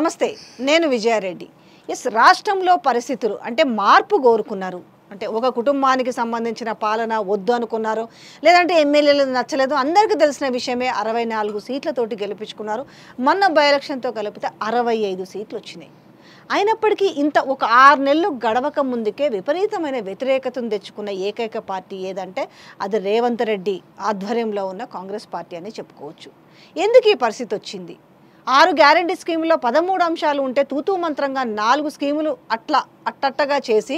నమస్తే, నేను విజయారెడ్డి. రాష్ట్రంలో పరిస్థితులు అంటే మార్పు కోరుకున్నారు. అంటే ఒక కుటుంబానికి సంబంధించిన పాలన వద్దు అనుకున్నారు, లేదంటే ఎమ్మెల్యేలు నచ్చలేదు. అందరికీ తెలిసిన విషయమే. 64 సీట్లతోటి గెలిపించుకున్నారు. మొన్న బై ఎలక్షన్తో కలిపితే 65 సీట్లు వచ్చినాయి. అయినప్పటికీ ఇంత ఒక 6 నెలలు గడవక ముందుకే విపరీతమైన వ్యతిరేకతను తెచ్చుకున్న ఏకైక పార్టీ ఏదంటే అది రేవంత్ రెడ్డి ఆధ్వర్యంలో ఉన్న కాంగ్రెస్ పార్టీ అని చెప్పుకోవచ్చు. ఎందుకు ఈ పరిస్థితి వచ్చింది? 6 గ్యారంటీ స్కీములో 13 అంశాలు ఉంటే తూతూ మంత్రంగా 4 స్కీములు అట్టగా చేసి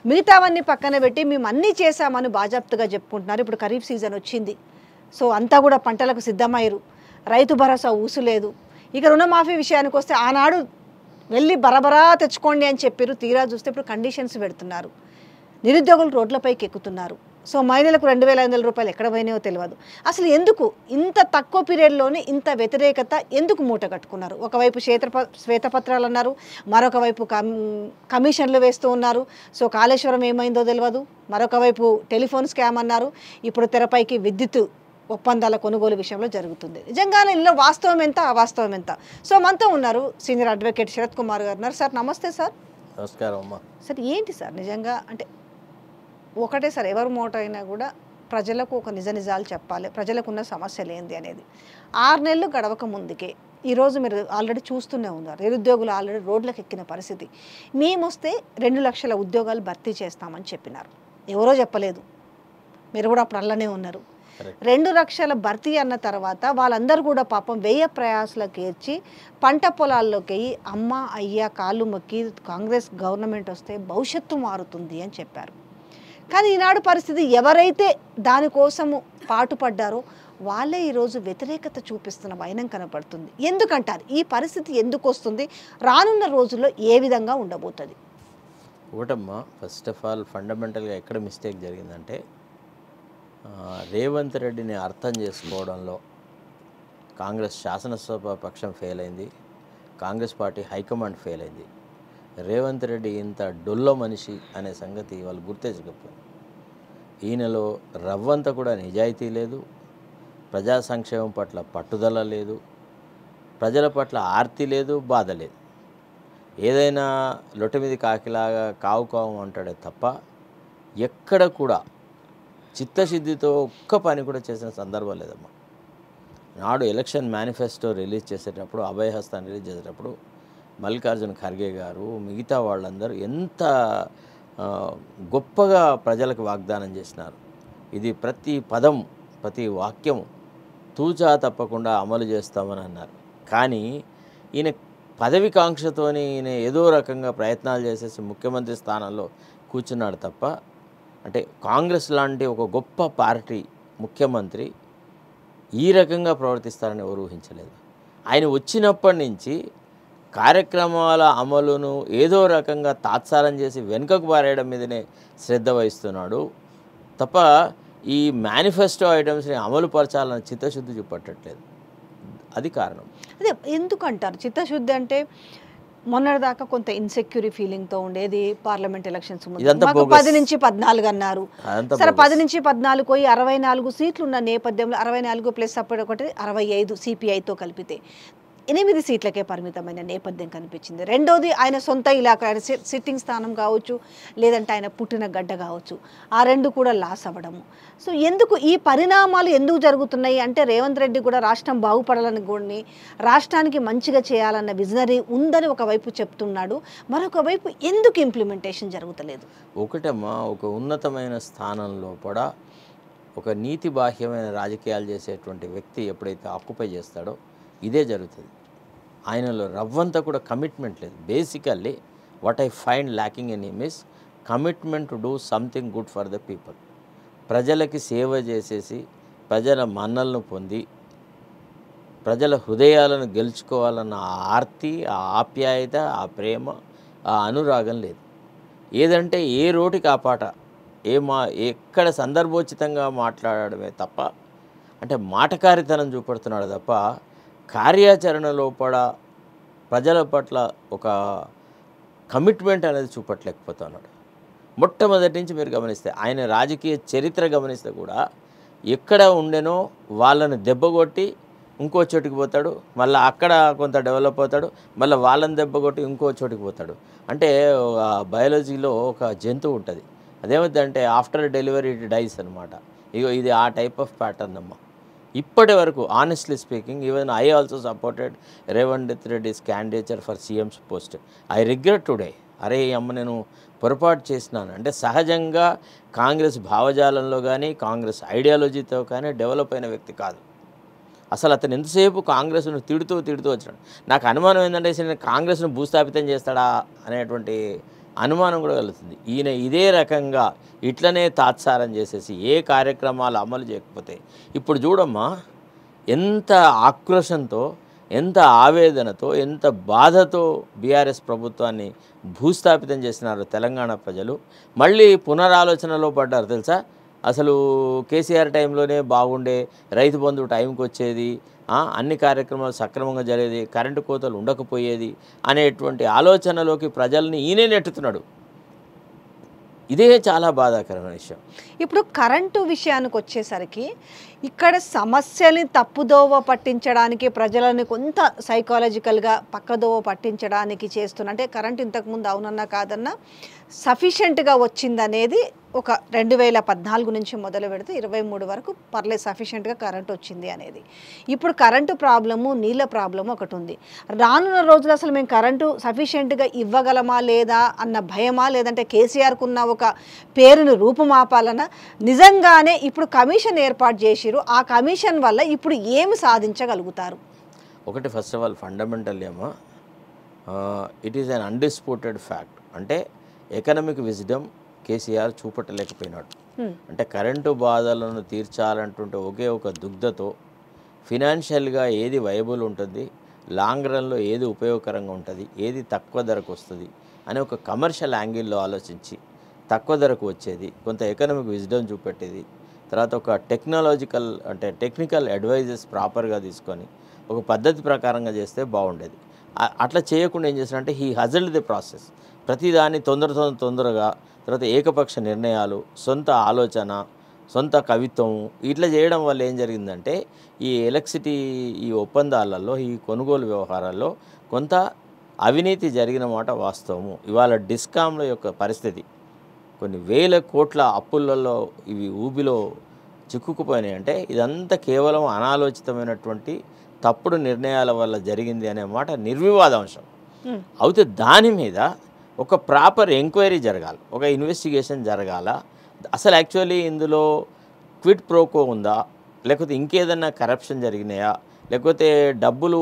మిగతావన్నీ పక్కన పెట్టి మేము అన్నీ చేశామని బాజాప్తుగా చెప్పుకుంటున్నారు. ఇప్పుడు ఖరీఫ్ సీజన్ వచ్చింది. సో అంతా కూడా పంటలకు సిద్ధమయ్యారు. రైతు భరోసా ఊసులేదు. ఇక రుణమాఫీ విషయానికి వస్తే ఆనాడు వెళ్ళి బరబరా తెచ్చుకోండి అని చెప్పారు. తీరా చూస్తే ఇప్పుడు కండిషన్స్ పెడుతున్నారు. నిరుద్యోగులు రోడ్లపైకి ఎక్కుతున్నారు. సో మహిళలకు 2,500 రూపాయలు ఎక్కడ పోయినాయో తెలియదు. అసలు ఎందుకు ఇంత తక్కువ పీరియడ్లోనే ఇంత వ్యతిరేకత ఎందుకు మూట కట్టుకున్నారు? ఒకవైపు శ్వేతపత్రాలు అన్నారు, మరొక వైపు కమిషన్లు వేస్తూ ఉన్నారు. సో కాళేశ్వరం ఏమైందో తెలియదు. మరొక వైపు టెలిఫోన్ స్కామ్ అన్నారు. ఇప్పుడు తెరపైకి విద్యుత్ ఒప్పందాల కొనుగోలు విషయంలో జరుగుతుంది. నిజంగానే ఇందులో వాస్తవం ఎంత, అవాస్తవం ఎంత? సో మనతో ఉన్నారు సీనియర్ అడ్వకేట్ శరత్ కుమార్ గారు ఉన్నారు. సార్ నమస్తే. సార్ నమస్కారం అమ్మా. సార్ ఏంటి సార్ నిజంగా అంటే ఒకటే సార్, ఎవరి మోట అయినా కూడా ప్రజలకు ఒక నిజాలు చెప్పాలి, ప్రజలకు ఉన్న సమస్యలు ఏంది అనేది. 6 నెలలు గడవక ముందుకే ఈరోజు మీరు ఆల్రెడీ చూస్తూనే ఉన్నారు, నిరుద్యోగులు ఆల్రెడీ రోడ్లకు ఎక్కిన పరిస్థితి. మేము వస్తే 2 లక్షల ఉద్యోగాలు భర్తీ చేస్తామని చెప్పినారు. ఎవరో చెప్పలేదు, మీరు కూడా అప్పుడు అల్లనే ఉన్నారు. 2 లక్షల భర్తీ అన్న తర్వాత వాళ్ళందరూ కూడా పాపం వ్యయ ప్రయాసాలకు ఏర్చి పంట పొలాల్లోకి అమ్మ అయ్య కాళ్ళు మొక్కి కాంగ్రెస్ గవర్నమెంట్ వస్తే భవిష్యత్తు మారుతుంది అని చెప్పారు. కానీ ఈనాడు పరిస్థితి ఎవరైతే దానికోసము పాటుపడ్డారో వాళ్ళే ఈరోజు వ్యతిరేకత చూపిస్తున్న వైనం కనపడుతుంది. ఎందుకంటారు ఈ పరిస్థితి ఎందుకు వస్తుంది? రానున్న రోజుల్లో ఏ విధంగా ఉండబోతుంది? ఒకటమ్మా, ఫస్ట్ ఆఫ్ ఆల్ ఫండమెంటల్గా ఎక్కడ మిస్టేక్ జరిగిందంటే రేవంత్ రెడ్డిని అర్థం చేసుకోవడంలో కాంగ్రెస్ శాసనసభ పక్షం ఫెయిల్ అయింది, కాంగ్రెస్ పార్టీ హైకమాండ్ ఫెయిల్ అయింది. రేవంత్ రెడ్డి ఇంత డొల్ల మనిషి అనే సంగతి వాళ్ళు గుర్తించకపోయింది. ఈయనలో రవ్వంతా కూడా నిజాయితీ లేదు, ప్రజా సంక్షేమం పట్ల పట్టుదల లేదు, ప్రజల పట్ల ఆర్తి లేదు, బాధ లేదు. ఏదైనా లొట్టమిది కాకిలాగా కావు కావు అంటాడే తప్ప ఎక్కడ కూడా చిత్తశుద్ధితో ఒక్క పని కూడా చేసిన సందర్భం లేదమ్మా. నాడు ఎలక్షన్ మేనిఫెస్టో రిలీజ్ చేసేటప్పుడు, అభయహస్తాన్ని రిలీజ్ చేసేటప్పుడు మల్లికార్జున ఖర్గే గారు మిగతా వాళ్ళందరూ ఎంత గొప్పగా ప్రజలకు వాగ్దానం చేసినారు. ఇది ప్రతి పదం ప్రతి వాక్యం తూచా తప్పకుండా అమలు చేస్తామని అన్నారు. కానీ ఈయన పదవికాంక్షతోని ఈయన ఏదో రకంగా ప్రయత్నాలు చేసేసి ముఖ్యమంత్రి స్థానంలో కూర్చున్నాడు తప్ప, అంటే కాంగ్రెస్ లాంటి ఒక గొప్ప పార్టీ ముఖ్యమంత్రి ఈ రకంగా ప్రవర్తిస్తారని ఎవరు ఊహించలేదు. ఆయన వచ్చినప్పటి నుంచి కార్యక్రమాల అమలును ఏదో రకంగా తాత్సారం చేసి వెనుకకు పారేయడం మీదనే శ్రద్ధ వహిస్తున్నాడు తప్ప ఈ మేనిఫెస్టో ఐటమ్స్ని అమలు పరచాలన్న చిత్తశుద్ధి చూపట్టట్లేదు. అది కారణం. అదే ఎందుకంటారు చిత్తశుద్ధి అంటే? మొన్నటిదాకా కొంత ఇన్సెక్యూరి ఫీలింగ్తో ఉండేది. పార్లమెంట్ ఎలక్షన్స్ ముందు 10 నుంచి 14 అన్నారు. సరే 10 నుంచి 14 పోయి 64 సీట్లు ఉన్న నేపథ్యంలో 64 ప్లస్ అప్పటికొకటి 65 సిపిఐతో కలిపితే 8 సీట్లకే పరిమితమైన నేపథ్యం కనిపించింది. రెండోది ఆయన సొంత ఇలాకా, ఆయన సిట్టింగ్ స్థానం కావచ్చు, లేదంటే ఆయన పుట్టిన గడ్డ కావచ్చు, ఆ 2 కూడా లాస్ అవ్వడము. సో ఎందుకు ఈ పరిణామాలు ఎందుకు జరుగుతున్నాయి అంటే రేవంత్ రెడ్డి కూడా రాష్ట్రం బాగుపడాలని కూడా, రాష్ట్రానికి మంచిగా చేయాలన్న విజనరీ ఉందని ఒకవైపు చెప్తున్నాడు, మరొక వైపు ఎందుకు ఇంప్లిమెంటేషన్ జరుగుతలేదు? ఒకటమ్మా, ఒక ఉన్నతమైన స్థానంలో కూడా ఒక నీతి బాహ్యమైన రాజకీయాలు చేసేటువంటి వ్యక్తి ఎప్పుడైతే ఆక్యుపై చేస్తాడో ఇదే జరుగుతుంది. ఆయనలో రవ్వంతా కూడా కమిట్మెంట్ లేదు. Basically what I find lacking in him is commitment to do something good for the people. ప్రజలకి సేవ చేసేసి ప్రజల మన్నలను పొంది ప్రజల హృదయాలను గెలుచుకోవాలన్న ఆ ఆర్తి, ఆ ఆప్యాయత, ఆ ప్రేమ, ఆ అనురాగం లేదు. ఏదంటే ఏ రోటికి ఆ పాట, ఎక్కడ సందర్భోచితంగా మాట్లాడడమే తప్ప, అంటే మాటకారితనం చూపెడుతున్నాడు తప్ప కార్యాచరణ లోపల ప్రజల పట్ల ఒక కమిట్మెంట్ అనేది చూపట్లేకపోతున్నాడు. మొట్టమొదటి నుంచి మీరు గమనిస్తే ఆయన రాజకీయ చరిత్ర గమనిస్తే కూడా ఎక్కడ ఉండెనో వాళ్ళను దెబ్బగొట్టి ఇంకో చోటికి పోతాడు, మళ్ళీ అక్కడ కొంత డెవలప్ అవుతాడు, మళ్ళీ వాళ్ళని దెబ్బ కొట్టి ఇంకో చోటికి పోతాడు. అంటే బయాలజీలో ఒక జంతువు ఉంటుంది, అదేమిటంటే ఆఫ్టర్ డెలివరీ ఇట్ డైస్ అనమాట. ఇగో ఇది ఆ టైప్ ఆఫ్ ప్యాటర్న్ అమ్మ. ఇప్పటి వరకు honestly speaking, even I also supported Revanth Reddy's candidature for CM's post. I regret today, అరే అమ్మ నేను పొరపాటు చేసినాను. అంటే సహజంగా కాంగ్రెస్ భావజాలంలో కానీ కాంగ్రెస్ ఐడియాలజీతో కానీ డెవలప్ అయిన వ్యక్తి కాదు. అసలు అతను ఎంతసేపు కాంగ్రెస్ను తిడుతూ వచ్చినాడు. నాకు అనుమానం ఏంటంటే నేను కాంగ్రెస్ను భూస్థాపితం చేస్తాడా అనేటువంటి అనుమానం కూడా కలుగుతుంది. ఈయన ఇదే రకంగా ఇట్లనే తాత్సారం చేసేసి ఏ కార్యక్రమాలు అమలు చేయకపోతే, ఇప్పుడు చూడమ్మా ఎంత ఆక్రోషంతో, ఎంత ఆవేదనతో, ఎంత బాధతో బీఆర్ఎస్ ప్రభుత్వాన్ని భూస్థాపితం చేసినారు తెలంగాణ ప్రజలు. మళ్ళీ పునరాలోచనలో పడ్డారు తెలుసా. అసలు కేసీఆర్ టైంలోనే బాగుండే, రైతు బంధు టైంకి వచ్చేది, అన్ని కార్యక్రమాలు సక్రమంగా జరిగేది, కరెంటు కోతలు ఉండకపోయేది అనేటువంటి ఆలోచనలోకి ప్రజల్ని ఈయనే నెట్టుతున్నాడు. ఇదే చాలా బాధాకరమైన విషయం. ఇప్పుడు కరెంటు విషయానికి వచ్చేసరికి ఇక్కడ సమస్యని తప్పుదోవ పట్టించడానికి, ప్రజలని కొంత సైకాలజికల్గా పక్కదోవ పట్టించడానికి చేస్తున్న, అంటే కరెంట్ ఇంతకుముందు అవునన్నా కాదన్నా సఫిషియెంట్గా వచ్చిందనేది ఒక 2014 నుంచి మొదలు పెడితే 23 వరకు పర్లేదు సఫిషియెంట్గా కరెంట్ వచ్చింది అనేది. ఇప్పుడు కరెంటు ప్రాబ్లము, నీళ్ళ ప్రాబ్లము ఒకటి ఉంది. రానున్న రోజులు అసలు మేము కరెంటు సఫిషియెంట్గా ఇవ్వగలమా లేదా అన్న భయమా, లేదంటే కేసీఆర్కు ఉన్న ఒక పేరును రూపుమాపాలన్నా, నిజంగానే ఇప్పుడు కమిషన్ ఏర్పాటు చేసిరు, ఆ కమిషన్ వల్ల ఇప్పుడు ఏమి సాధించగలుగుతారు? ఒకటి ఫస్ట్ ఆఫ్ ఆల్ ఫండమెంటల్ ఏమో it is an undisputed fact. అంటే ఎకనామిక్ విజ్డమ్ కేసీఆర్ చూపట్టలేకపోయినాడు. అంటే కరెంటు బాధలను తీర్చాలంటుంటే ఒకే ఒక దుగ్ధతో ఫినాన్షియల్గా ఏది వైబుల్ ఉంటుంది, లాంగ్ రన్లో ఏది ఉపయోగకరంగా ఉంటుంది, ఏది తక్కువ ధరకు వస్తుంది అనే ఒక కమర్షియల్ యాంగిల్లో ఆలోచించి తక్కువ ధరకు వచ్చేది, కొంత ఎకనామిక్ విజ్డమ్ చూపెట్టేది, తర్వాత ఒక టెక్నికల్ అడ్వైజెస్ ప్రాపర్గా తీసుకొని ఒక పద్ధతి ప్రకారంగా చేస్తే బాగుండేది. అట్లా చేయకుండా ఏం చేస్తారంటే హీ హజల్డ్ ది ప్రాసెస్. ప్రతిదాన్ని తొందరగా, తర్వాత ఏకపక్ష నిర్ణయాలు, సొంత ఆలోచన, సొంత కవిత్వం, ఇట్లా చేయడం వల్ల ఏం జరిగిందంటే ఈ ఎలక్ట్రిసిటీ ఈ ఒప్పందాలలో, ఈ కొనుగోలు వ్యవహారాల్లో కొంత అవినీతి జరిగిన మాట వాస్తవము. ఇవాళ డిస్కామ్ల యొక్క పరిస్థితి కొన్ని వేల కోట్ల అప్పులలో ఇవి ఊబిలో చిక్కుకుపోయినాయి. అంటే ఇదంతా కేవలం అనాలోచితమైనటువంటి తప్పుడు నిర్ణయాల వల్ల జరిగింది అనే మాట నిర్వివాదాంశం. అయితే దాని మీద ఒక ప్రాపర్ ఎంక్వైరీ జరగాలి, ఒక ఇన్వెస్టిగేషన్ జరగాల. అసలు యాక్చువల్లీ ఇందులో క్విడ్ ప్రోకో ఉందా, లేకపోతే ఇంకేదన్నా కరప్షన్ జరిగినాయా, లేకపోతే డబ్బులు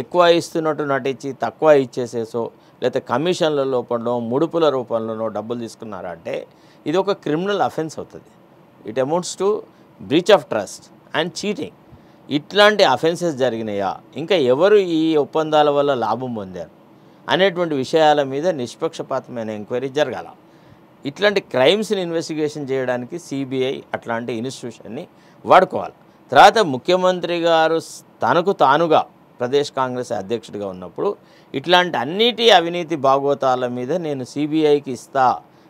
ఎక్కువ ఇస్తున్నట్టు నటించి తక్కువ ఇచ్చేసేసో, లేకపోతే కమిషన్ల రూపంలో, ముడుపుల రూపంలోనో డబ్బులు తీసుకున్నారా అంటే ఇది ఒక క్రిమినల్ అఫెన్స్ అవుతుంది. It amounts to breach of trust and cheating. ఇట్లాంటి అఫెన్సెస్ జరిగినాయా, ఇంకా ఎవరు ఈ ఒప్పందాల వల్ల లాభం పొందారు అనేటువంటి విషయాల మీద నిష్పక్షపాతమైన ఎంక్వైరీ జరగాల. ఇట్లాంటి క్రైమ్స్ని ఇన్వెస్టిగేషన్ చేయడానికి సిబిఐ అట్లాంటి ఇన్స్టిట్యూషన్ని వాడుకోవాలి. తర్వాత ముఖ్యమంత్రి గారు తనకు తానుగా ప్రదేశ్ కాంగ్రెస్ అధ్యక్షుడిగా ఉన్నప్పుడు ఇట్లాంటి అన్నిటి అవినీతి భాగోతాల మీద నేను సిబిఐకి ఇస్తా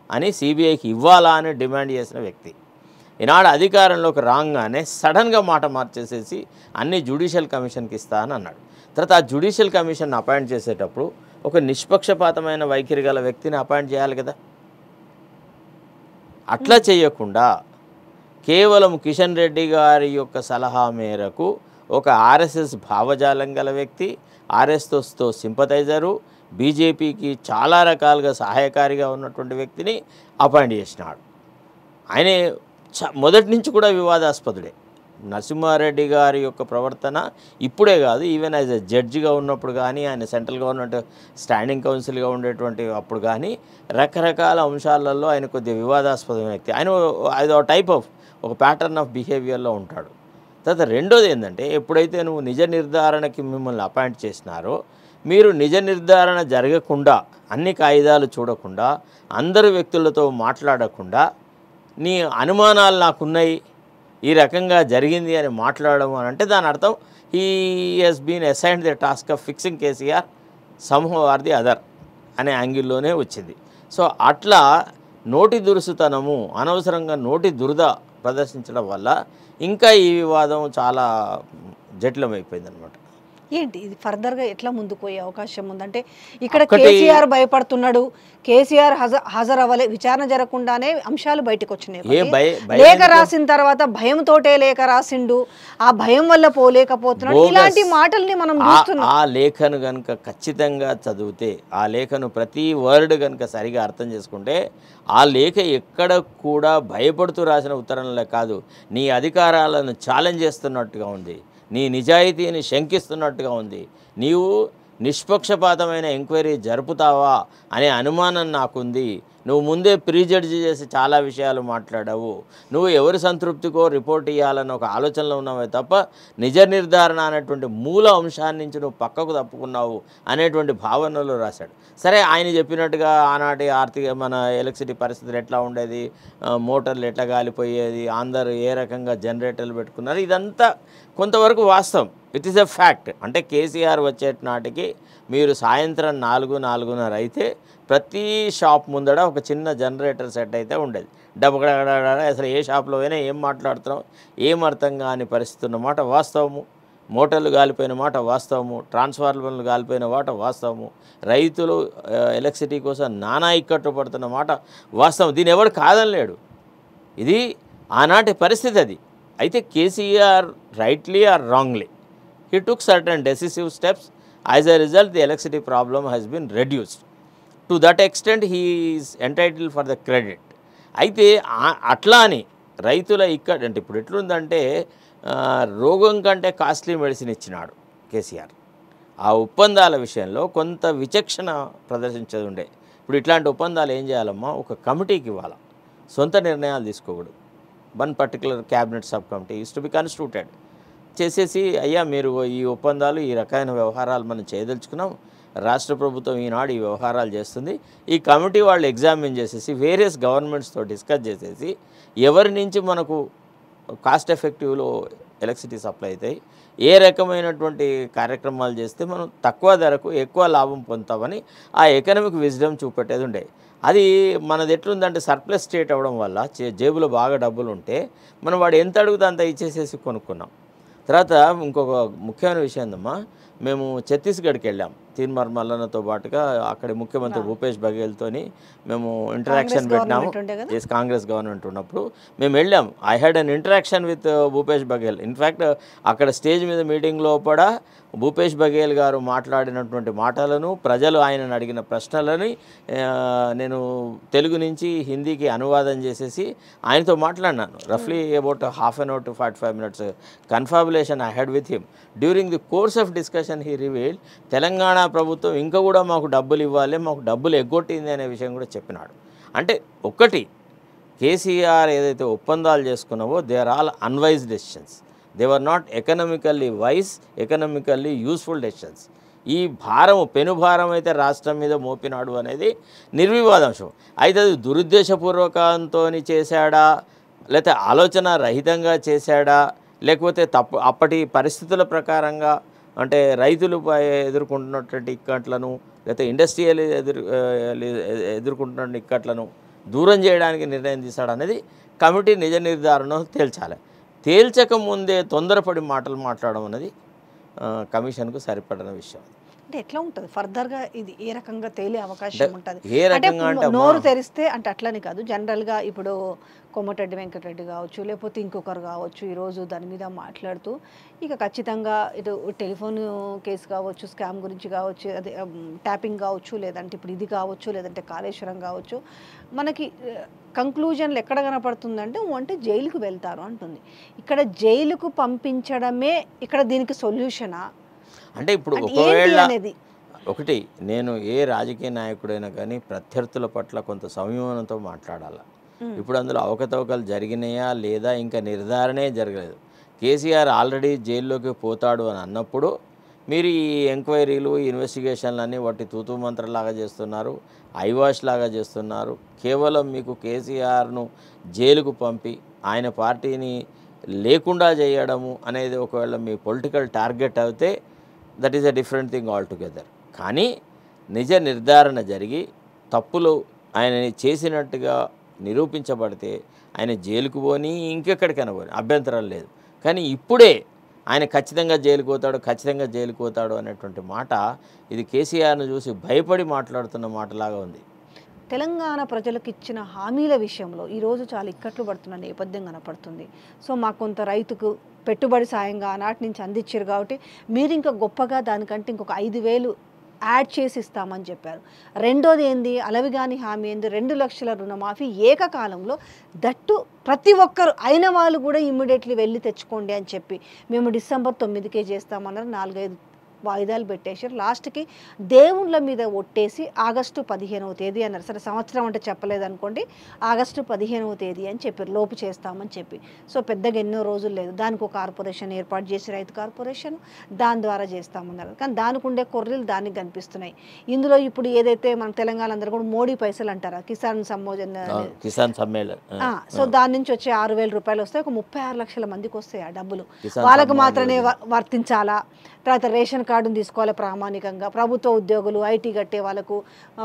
అని, సిబిఐకి ఇవ్వాలా అని డిమాండ్ చేసిన వ్యక్తి. ఈనాడు అధికారంలోకి రాగానే సడన్గా మాట మార్చేసేసి అన్ని జ్యుడిషియల్ కమిషన్కి ఇస్తా అని అన్నాడు. తర్వాత ఆ జ్యుడిషియల్ కమిషన్ అపాయింట్ చేసేటప్పుడు ఒక నిష్పక్షపాతమైన వైఖరి గల వ్యక్తిని అపాయింట్ చేయాలి కదా. అట్లా చేయకుండా కేవలం కిషన్ రెడ్డి గారి యొక్క సలహా మేరకు ఒక ఆర్ఎస్ఎస్ భావజాలం గల వ్యక్తి, ఆర్ఎస్ఎస్తో సింపథైజరు, బీజేపీకి చాలా రకాలుగా సహాయకారిగా ఉన్నటువంటి వ్యక్తిని అపాయింట్ చేసినాడు. ఆయన మొదటి నుంచి కూడా వివాదాస్పదుడే. నరసింహారెడ్డి గారి యొక్క ప్రవర్తన ఇప్పుడే కాదు, ఈవెన్ యాజ్ ఎ జడ్జిగా ఉన్నప్పుడు కానీ, ఆయన సెంట్రల్ గవర్నమెంట్ స్టాండింగ్ కౌన్సిల్గా ఉండేటువంటి అప్పుడు కానీ రకరకాల అంశాలలో ఆయన కొద్దిగా వివాదాస్పదమైన వ్యక్తి. ఆయన అది టైప్ ఆఫ్ ఒక ప్యాటర్న్ ఆఫ్ బిహేవియర్లో ఉంటాడు. తర్వాత రెండోది ఏంటంటే, ఎప్పుడైతే నువ్వు నిజ నిర్ధారణకి మిమ్మల్ని అపాయింట్ చేసినారో, మీరు నిజ నిర్ధారణ జరగకుండా, అన్ని కాయిదాలు చూడకుండా, అందరు వ్యక్తులతో మాట్లాడకుండా, నీ అనుమానాలు నాకున్నాయి, ఈ రకంగా జరిగింది అని మాట్లాడడం అని అంటే దాని అర్థం he he's been assigned the task of fixing KCR somehow or the other అనే యాంగిల్లోనే వచ్చింది. సో అట్లా నోటి దురుసుతనము, అనవసరంగా నోటి దురద ప్రదర్శించడం వల్ల ఇంకా ఈ వివాదం చాలా జటిలమైపోయింది అనమాట. ఏంటి ఇది ఫర్దర్గా ఎట్లా ముందుకు పోయే అవకాశం ఉందంటే ఇక్కడ కేసీఆర్ భయపడుతున్నాడు, కేసీఆర్ హాజరు అవ్వలే, విచారణ జరగకుండానే అంశాలు బయటకు వచ్చినాయి. లేఖ రాసిన తర్వాత భయంతోటే లేఖ రాసిండు, ఆ భయం వల్ల పోలేకపోతున్నాడు, ఇలాంటి మాటల్ని మనం చూస్తున్నాం. ఆ లేఖను కనుక ఖచ్చితంగా చదివితే, ఆ లేఖను ప్రతి వర్డ్ కనుక సరిగా అర్థం చేసుకుంటే, ఆ లేఖ ఎక్కడ కూడా భయపడుతూ రాసిన ఉత్తరంలో కాదు, నీ అధికారాలను ఛాలెంజ్ చేస్తున్నట్టుగా ఉంది, నీ నిజాయితీని శంకిస్తున్నట్టుగా ఉంది, నీవు నిష్పక్షపాతమైన ఎంక్వైరీ జరుపుతావా అనే అనుమానం నాకుంది, నువ్వు ముందే ప్రీజడ్జి చేసి చాలా విషయాలు మాట్లాడావు, నువ్వు ఎవరి సంతృప్తికో రిపోర్ట్ ఇవ్వాలని ఒక ఆలోచనలో ఉన్నావే తప్ప నిజ నిర్ధారణ అనేటువంటి మూల అంశాన్ని నుంచి నువ్వు పక్కకు తప్పుకున్నావు అనేటువంటి భావనలో రాశాడు. సరే, ఆయన చెప్పినట్టుగా ఆనాటి ఆర్థిక మన ఎలక్ట్రిసిటీ పరిస్థితులు ఎట్లా ఉండేది, మోటార్లు ఎట్లా కాలిపోయేది, అందరూ ఏ రకంగా జనరేటర్లు పెట్టుకున్నారు, ఇదంతా కొంతవరకు వాస్తవం. It is a fact. అంటే కేసీఆర్ వచ్చే నాటికి మీరు సాయంత్రం 4-4:30 అయితే ప్రతి షాప్ ముందడ ఒక చిన్న జనరేటర్ సెట్ అయితే ఉండేది. డబ్బగడ అసలు ఏ షాప్లో అయినా ఏం మాట్లాడుతున్నాం ఏం అర్థం కాని పరిస్థితి ఉన్నమాట వాస్తవము. మోటార్లు కాలిపోయిన మాట వాస్తవము, ట్రాన్స్ఫార్మర్లు కాలిపోయిన మాట వాస్తవము, రైతులు ఎలక్ట్రిసిటీ కోసం నానా ఇక్కట్టు పడుతున్న మాట వాస్తవం. దీని ఎవడు కాదనలేడు, ఇది ఆనాటి పరిస్థితి అది. అయితే KCR rightly or wrongly he took certain decisive steps. As a result, the electricity problem has been reduced. To that extent, he is entitled for the credit. అయితే అట్లా అని రైతుల ఇక్కడ అంటే ఇప్పుడు ఎట్లుందంటే రోగం కంటే కాస్ట్లీ మెడిసిన్ ఇచ్చినాడు కేసీఆర్. ఆ ఒప్పందాల విషయంలో కొంత విచక్షణ ప్రదర్శించేది ఉండే. ఇప్పుడు ఇట్లాంటి ఒప్పందాలు ఏం చేయాలమ్మా, ఒక కమిటీకి ఇవ్వాలి, సొంత నిర్ణయాలు తీసుకోకూడదు. One particular cabinet sub committee is to be constituted చేసేసి, అయ్యా మీరు ఈ ఒప్పందాలు ఈ రకమైన వ్యవహారాలు మనం చేయదలుచుకున్నాం, రాష్ట్ర ప్రభుత్వం ఈనాడు ఈ వ్యవహారాలు చేస్తుంది, ఈ కమిటీ వాళ్ళు ఎగ్జామిన్ చేసేసి వేరియస్ గవర్నమెంట్స్తో డిస్కస్ చేసేసి ఎవరి నుంచి మనకు కాస్ట్ ఎఫెక్టివ్లో ఎలక్ట్రిసిటీ సప్లై అవుతాయి, ఏ రకమైనటువంటి కార్యక్రమాలు చేస్తే మనం తక్కువ ధరకు ఎక్కువ లాభం పొందుతామని ఆ ఎకనామిక్ విజ్డమ్ చూపెట్టేది ఉండే. అది మనది ఎట్లుందంటే సర్ప్లస్ స్టేట్ అవ్వడం వల్ల జేబులో బాగా డబ్బులు ఉంటే మనం వాడు ఎంత అడుగుతా అంత ఇచ్చేసేసి కొనుక్కున్నాం. తర్వాత ఇంకొక ముఖ్యమైన విషయం ఏందమ్మా, మేము ఛత్తీస్గఢ్కి వెళ్ళాం తీన్మార్ మల్లన్నతో పాటుగా. అక్కడి ముఖ్యమంత్రి భూపేష్ బఘేల్తోని మేము ఇంటరాక్షన్ పెట్టినాము. కాంగ్రెస్ గవర్నమెంట్ ఉన్నప్పుడు మేము వెళ్ళాం. I had an interaction with Bhupesh Baghel. In fact అక్కడ స్టేజ్ మీద మీటింగ్లో కూడా భూపేష్ బఘేల్ గారు మాట్లాడినటువంటి మాటలను, ప్రజలు ఆయనను అడిగిన ప్రశ్నలని నేను తెలుగు నుంచి హిందీకి అనువాదం చేసేసి ఆయనతో మాట్లాడినాను. రఫ్లీ about half an hour to 45 minutes confabulation I had with him. During the course of discussion he revealed Telangana ప్రభుత్వం ఇంకా కూడా మాకు డబ్బులు ఇవ్వాలి, మాకు డబ్బులు ఎగ్గొట్టింది అనే విషయం కూడా చెప్పినాడు. అంటే ఒక్కటి, కేసీఆర్ ఏదైతే ఒప్పందాలు చేసుకున్నావో they are all unwise decisions. They were not economically wise, economically useful decisions. ఈ భారం పెనుభారం అయితే రాష్ట్రం మీద మోపినాడు అనేది నిర్వివాదాంశం. అయితే అది దురుద్దేశపూర్వకంతో చేశాడా, లేకపోతే ఆలోచన రహితంగా చేశాడా, లేకపోతే అప్పటి పరిస్థితుల ప్రకారంగా అంటే రైతులు ఎదుర్కొంటున్నటువంటి ఇక్కట్లను, లేకపోతే ఇండస్ట్రియల్ ఎదుర్కొంటున్న ఇక్కట్లను దూరం చేయడానికి నిర్ణయం తీశాడనేది కమిటీ నిజ నిర్ధారణ తేల్చాలి. తేల్చకముందే తొందరపడి మాటలు మాట్లాడడం అనేది కమిషన్కు సరిపడిన విషయం. అంటే ఎట్లా ఉంటుంది ఫర్దర్గా ఇది ఏ రకంగా తేలే అవకాశం ఉంటుంది? అంటే నోరు తెరిస్తే అంటే అట్లని కాదు, జనరల్గా ఇప్పుడు కోమటిరెడ్డి వెంకటరెడ్డి కావచ్చు, లేకపోతే ఇంకొకరు కావచ్చు, ఈరోజు దాని మీద మాట్లాడుతూ ఇక ఖచ్చితంగా ఇటు టెలిఫోన్ కేసు కావచ్చు, స్కామ్ గురించి కావచ్చు, అదే ట్యాపింగ్ కావచ్చు, లేదంటే ఇప్పుడు ఇది కావచ్చు, లేదంటే కాళేశ్వరం కావచ్చు, మనకి కంక్లూజన్లు ఎక్కడ కనపడుతుందంటే అంటే జైలుకు వెళ్తారు అంటుంది. ఇక్కడ జైలుకు పంపించడమే ఇక్కడ దీనికి సొల్యూషనా? అంటే ఇప్పుడు ఒకవేళ ఒకటి, నేను ఏ రాజకీయ నాయకుడైనా కానీ ప్రత్యర్థుల పట్ల కొంత సంయమనంతో మాట్లాడాలి. ఇప్పుడు అందులో అవకతవకలు జరిగినాయా లేదా ఇంకా నిర్ధారణే జరగలేదు. కేసీఆర్ ఆల్రెడీ జైల్లోకి పోతాడు అని అన్నప్పుడు మీరు ఈ ఎంక్వైరీలు, ఇన్వెస్టిగేషన్లన్నీ వాటి తూతూ మంత్రలాగా చేస్తున్నారు, ఐవాష్ లాగా చేస్తున్నారు. కేవలం మీకు కేసీఆర్ను జైలుకు పంపి ఆయన పార్టీని లేకుండా చేయడము అనేది ఒకవేళ మీ పొలిటికల్ టార్గెట్ అయితే that is a different thing all together. కానీ నిజ నిర్ధారణ జరిగి తప్పులు ఆయన చేసినట్టుగా నిరూపించబడితే ఆయన జైలుకు పోని ఇంకెక్కడికైనా పోని అభ్యంతరం లేదు. కానీ ఇప్పుడే ఆయన ఖచ్చితంగా జైలుకు పోతాడు, ఖచ్చితంగా జైలుకు పోతాడు అనేటువంటి మాట ఇది కేసీఆర్ను చూసి భయపడి మాట్లాడుతున్న మాటలాగా ఉంది. తెలంగాణ ప్రజలకు ఇచ్చిన హామీల విషయంలో ఈరోజు చాలా ఇక్కట్లు పడుతున్న నేపథ్యం కనపడుతుంది. సో మాకు కొంత రైతుకు పెట్టుబడి సాయంగా ఆనాటి నుంచి అందించారు కాబట్టి మీరు ఇంకా గొప్పగా దానికంటే ఇంకొక 5,000 యాడ్ చేసి ఇస్తామని చెప్పారు. రెండోది ఏంది, అలవిగాని హామీ ఏంది, 2 లక్షల రుణమాఫీ ఏకకాలంలో, దట్టు ప్రతి ఒక్కరు అయిన వాళ్ళు కూడా ఇమ్మీడియట్లీ వెళ్ళి తెచ్చుకోండి అని చెప్పి మేము డిసెంబర్ 9కే చేస్తామన్నారు. 4-5 వాయిదాలు పెట్టేశారు. లాస్ట్కి దేవుళ్ళ మీద ఒట్టేసి ఆగస్టు 15వ తేదీ అన్నారు. సరే సంవత్సరం అంటే చెప్పలేదు అనుకోండి, ఆగస్టు 15వ తేదీ అని చెప్పారు, లోపు చేస్తామని చెప్పి. సో పెద్దగా ఎన్నో రోజులు లేదు, దానికి ఒక కార్పొరేషన్ ఏర్పాటు చేసి రైతు కార్పొరేషన్, దాని ద్వారా చేస్తామన్నారు. కానీ దానికి ఉండే కొర్రీలు దానికి కనిపిస్తున్నాయి. ఇందులో ఇప్పుడు ఏదైతే మన తెలంగాణ అందరూ కూడా మోడీ పైసలు అంటారా, కిసాన్ సమ్మేళన్, సో దాని నుంచి వచ్చే 6,000 రూపాయలు వస్తాయి. ఒక 36 లక్షల మందికి వస్తాయి ఆ డబ్బులు. వాళ్ళకు మాత్రమే వర్తించాలా? తర్వాత రేషన్ కార్డును తీసుకోవాలి ప్రామాణికంగా, ప్రభుత్వ ఉద్యోగులు, ఐటీ కట్టే వాళ్ళకు,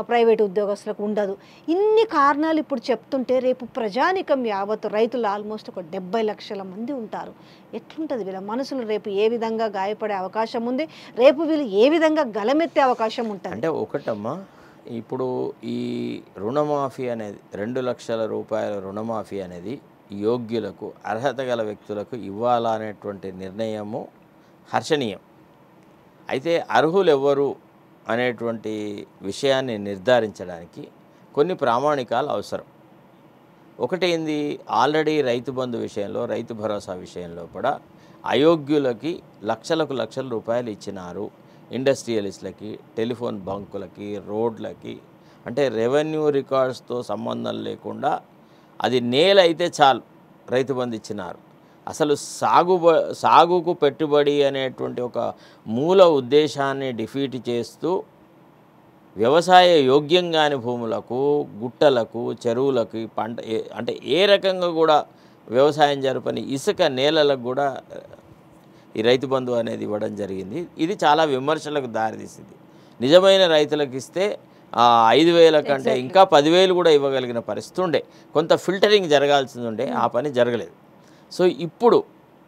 ప్రైవేట్ ఉద్యోగస్తులకు ఉండదు. ఇన్ని కారణాలు ఇప్పుడు చెప్తుంటే రేపు ప్రజానికం యావత్తు రైతులు ఆల్మోస్ట్ ఒక 70 లక్షల మంది ఉంటారు. ఎట్లుంటుంది వీళ్ళ మనసులు? రేపు ఏ విధంగా గాయపడే అవకాశం ఉంది? రేపు వీళ్ళు ఏ విధంగా గలమెత్తే అవకాశం ఉంటుంది? అంటే ఒకటమ్మా, ఇప్పుడు ఈ రుణమాఫీ అనేది 2 లక్షల రూపాయల రుణమాఫీ అనేది యోగ్యులకు, అర్హత గల వ్యక్తులకు ఇవ్వాలనేటువంటి నిర్ణయము హర్షణీయం. అయితే అర్హులు ఎవరు అనేటువంటి విషయాన్ని నిర్ధారించడానికి కొన్ని ప్రామాణికాలు అవసరం. ఒకటేంది, ఆల్రెడీ రైతు బంధు విషయంలో, రైతు భరోసా విషయంలో కూడా అయోగ్యులకి లక్షలకు లక్షల రూపాయలు ఇచ్చినారు. ఇండస్ట్రియలిస్టులకి, టెలిఫోన్ బంకులకి, రోడ్లకి, అంటే రెవెన్యూ రికార్డ్స్తో సంబంధం లేకుండా అది నేలైతే చాలు రైతు బంధు ఇచ్చినారు. అసలు సాగుకు పెట్టుబడి అనేటువంటి ఒక మూల ఉద్దేశాన్ని డిఫీట్ చేస్తూ వ్యవసాయ యోగ్యంగాని భూములకు, గుట్టలకు, చెరువులకు, పంట అంటే ఏ రకంగా కూడా వ్యవసాయం జరపని ఇసుక నేలలకు కూడా ఈ రైతు బంధు అనేది ఇవ్వడం జరిగింది. ఇది చాలా విమర్శలకు దారితీసింది. నిజమైన రైతులకు ఇస్తే 5,000 కంటే ఇంకా 10,000 కూడా ఇవ్వగలిగిన పరిస్థితి ఉండే. కొంత ఫిల్టరింగ్ జరగాల్సింది ఉండే, ఆ పని జరగలేదు. సో ఇప్పుడు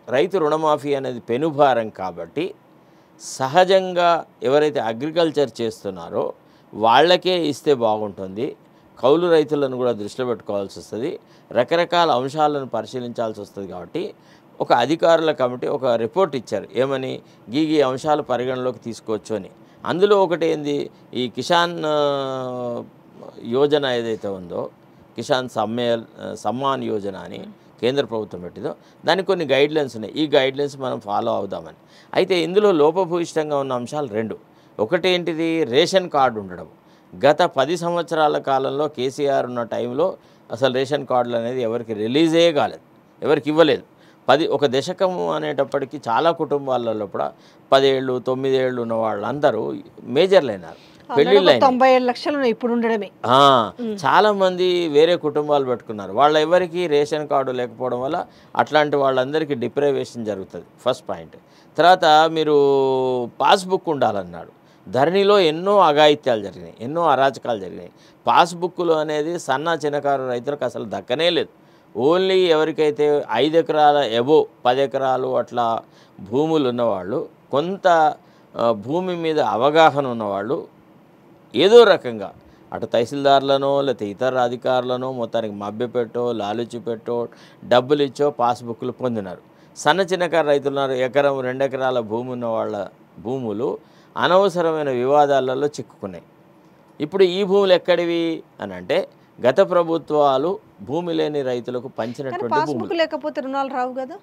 రైతు రుణమాఫీ అనేది పెనుభారం కాబట్టి సహజంగా ఎవరైతే అగ్రికల్చర్ చేస్తున్నారో వాళ్ళకే ఇస్తే బాగుంటుంది. కౌలు రైతులను కూడా దృష్టిలో పెట్టుకోవాల్సి వస్తుంది, రకరకాల అంశాలను పరిశీలించాల్సి వస్తుంది. కాబట్టి ఒక అధికారుల కమిటీ ఒక రిపోర్ట్ ఇచ్చారు, ఏమని, గీ అంశాలు పరిగణలోకి తీసుకోవచ్చు అని. అందులో ఒకటి ఏంది, ఈ కిసాన్ యోజన ఏదైతే ఉందో, కిసాన్ సమ్మాన్ యోజన అని కేంద్ర ప్రభుత్వం పెట్టిందో, దానికి కొన్ని గైడ్లైన్స్ ఉన్నాయి. ఈ గైడ్లైన్స్ మనం ఫాలో అవుదామని. అయితే ఇందులో లోపభూయిష్టంగా ఉన్న అంశాలు 2. ఒకటేంటిది, రేషన్ కార్డు ఉండడం. గత 10 సంవత్సరాల కాలంలో కేసీఆర్ ఉన్న టైంలో అసలు రేషన్ కార్డులు అనేది ఎవరికి రిలీజే కాలేదు, ఎవరికి ఇవ్వలేదు. ఒక దశకము అనేటప్పటికీ చాలా కుటుంబాలలో కూడా 10 ఏళ్ళు 9 ఏళ్ళు ఉన్న వాళ్ళందరూ మేజర్లు అయినారు, పెళ్ళిళ్ళు అయినాయి. 97 లక్షలు ఇప్పుడు ఉండడమే. చాలామంది వేరే కుటుంబాలు పెట్టుకున్నారు. వాళ్ళ ఎవరికి రేషన్ కార్డు లేకపోవడం వల్ల అట్లాంటి వాళ్ళందరికీ డిప్రైవేషన్ జరుగుతుంది, ఫస్ట్ పాయింట్. తర్వాత మీరు పాస్బుక్ ఉండాలన్నాడు. ధరణిలో ఎన్నో అఘాయిత్యాలు జరిగినాయి, ఎన్నో అరాచకాలు జరిగినాయి. పాస్బుక్లు అనేది చిన్నకారు రైతులకు అసలు దక్కనే లేదు. ఓన్లీ ఎవరికైతే 5 ఎకరాల ఎబో 10 ఎకరాలు అట్లా భూములు ఉన్నవాళ్ళు, కొంత భూమి మీద అవగాహన ఉన్నవాళ్ళు ఏదో రకంగా అటు తహసీల్దార్లనో లేకపోతే ఇతర అధికారులనో మొత్తానికి మభ్యపెట్టో, లాలుచి పెట్టో, డబ్బులు ఇచ్చో పాస్బుక్లు పొందినారు. చిన్నకారు రైతులున్నారు, 1-2 ఎకరాల భూమి ఉన్న వాళ్ళ భూములు అనవసరమైన వివాదాలలో చిక్కుకున్నాయి. ఇప్పుడు ఈ భూములు ఎక్కడివి అని అంటే, గత ప్రభుత్వాలు భూమి లేని రైతులకు పంచినటువంటి భూములు. లేకపోతే రుణాలు రావు కదా.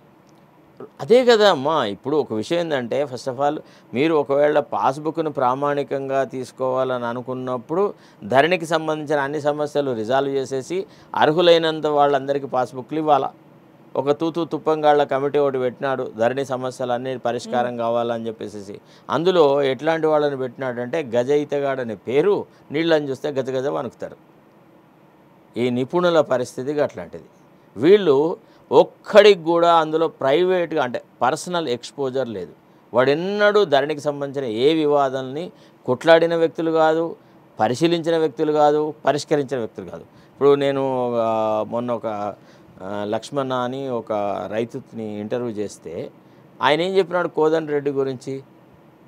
అదే కదా అమ్మా. ఇప్పుడు ఒక విషయం ఏంటంటే, ఫస్ట్ ఆఫ్ ఆల్ మీరు ఒకవేళ పాస్బుక్ను ప్రామాణికంగా తీసుకోవాలని అనుకున్నప్పుడు ధరణికి సంబంధించిన అన్ని సమస్యలు రిజాల్వ్ చేసేసి అర్హులైనంత వాళ్ళందరికీ పాస్బుక్లు ఇవ్వాలా. ఒక తుప్పంగాళ్ళ కమిటీ ఒకటి పెట్టినాడు, ధరణి సమస్యలు అన్నీ పరిష్కారం కావాలని చెప్పేసి. అందులో ఎట్లాంటి వాళ్ళని పెట్టినాడంటే, గజ ఈతగాడనే పేరు, నీళ్ళని చూస్తే గజ వణుకుతారు. ఈ నిపుణుల పరిస్థితి అట్లాంటిది. వీళ్ళు ఒక్కడికి కూడా అందులో ప్రైవేట్గా అంటే పర్సనల్ ఎక్స్పోజర్ లేదు. వాడెన్నడూ ధరణికి సంబంధించిన ఏ వివాదాలని కొట్లాడిన వ్యక్తులు కాదు, పరిశీలించిన వ్యక్తులు కాదు, పరిష్కరించిన వ్యక్తులు కాదు. ఇప్పుడు నేను మొన్న ఒక లక్ష్మణ అని ఒక రైతుని ఇంటర్వ్యూ చేస్తే, ఆయన ఏం చెప్పినాడు కోదండరెడ్డి గురించి?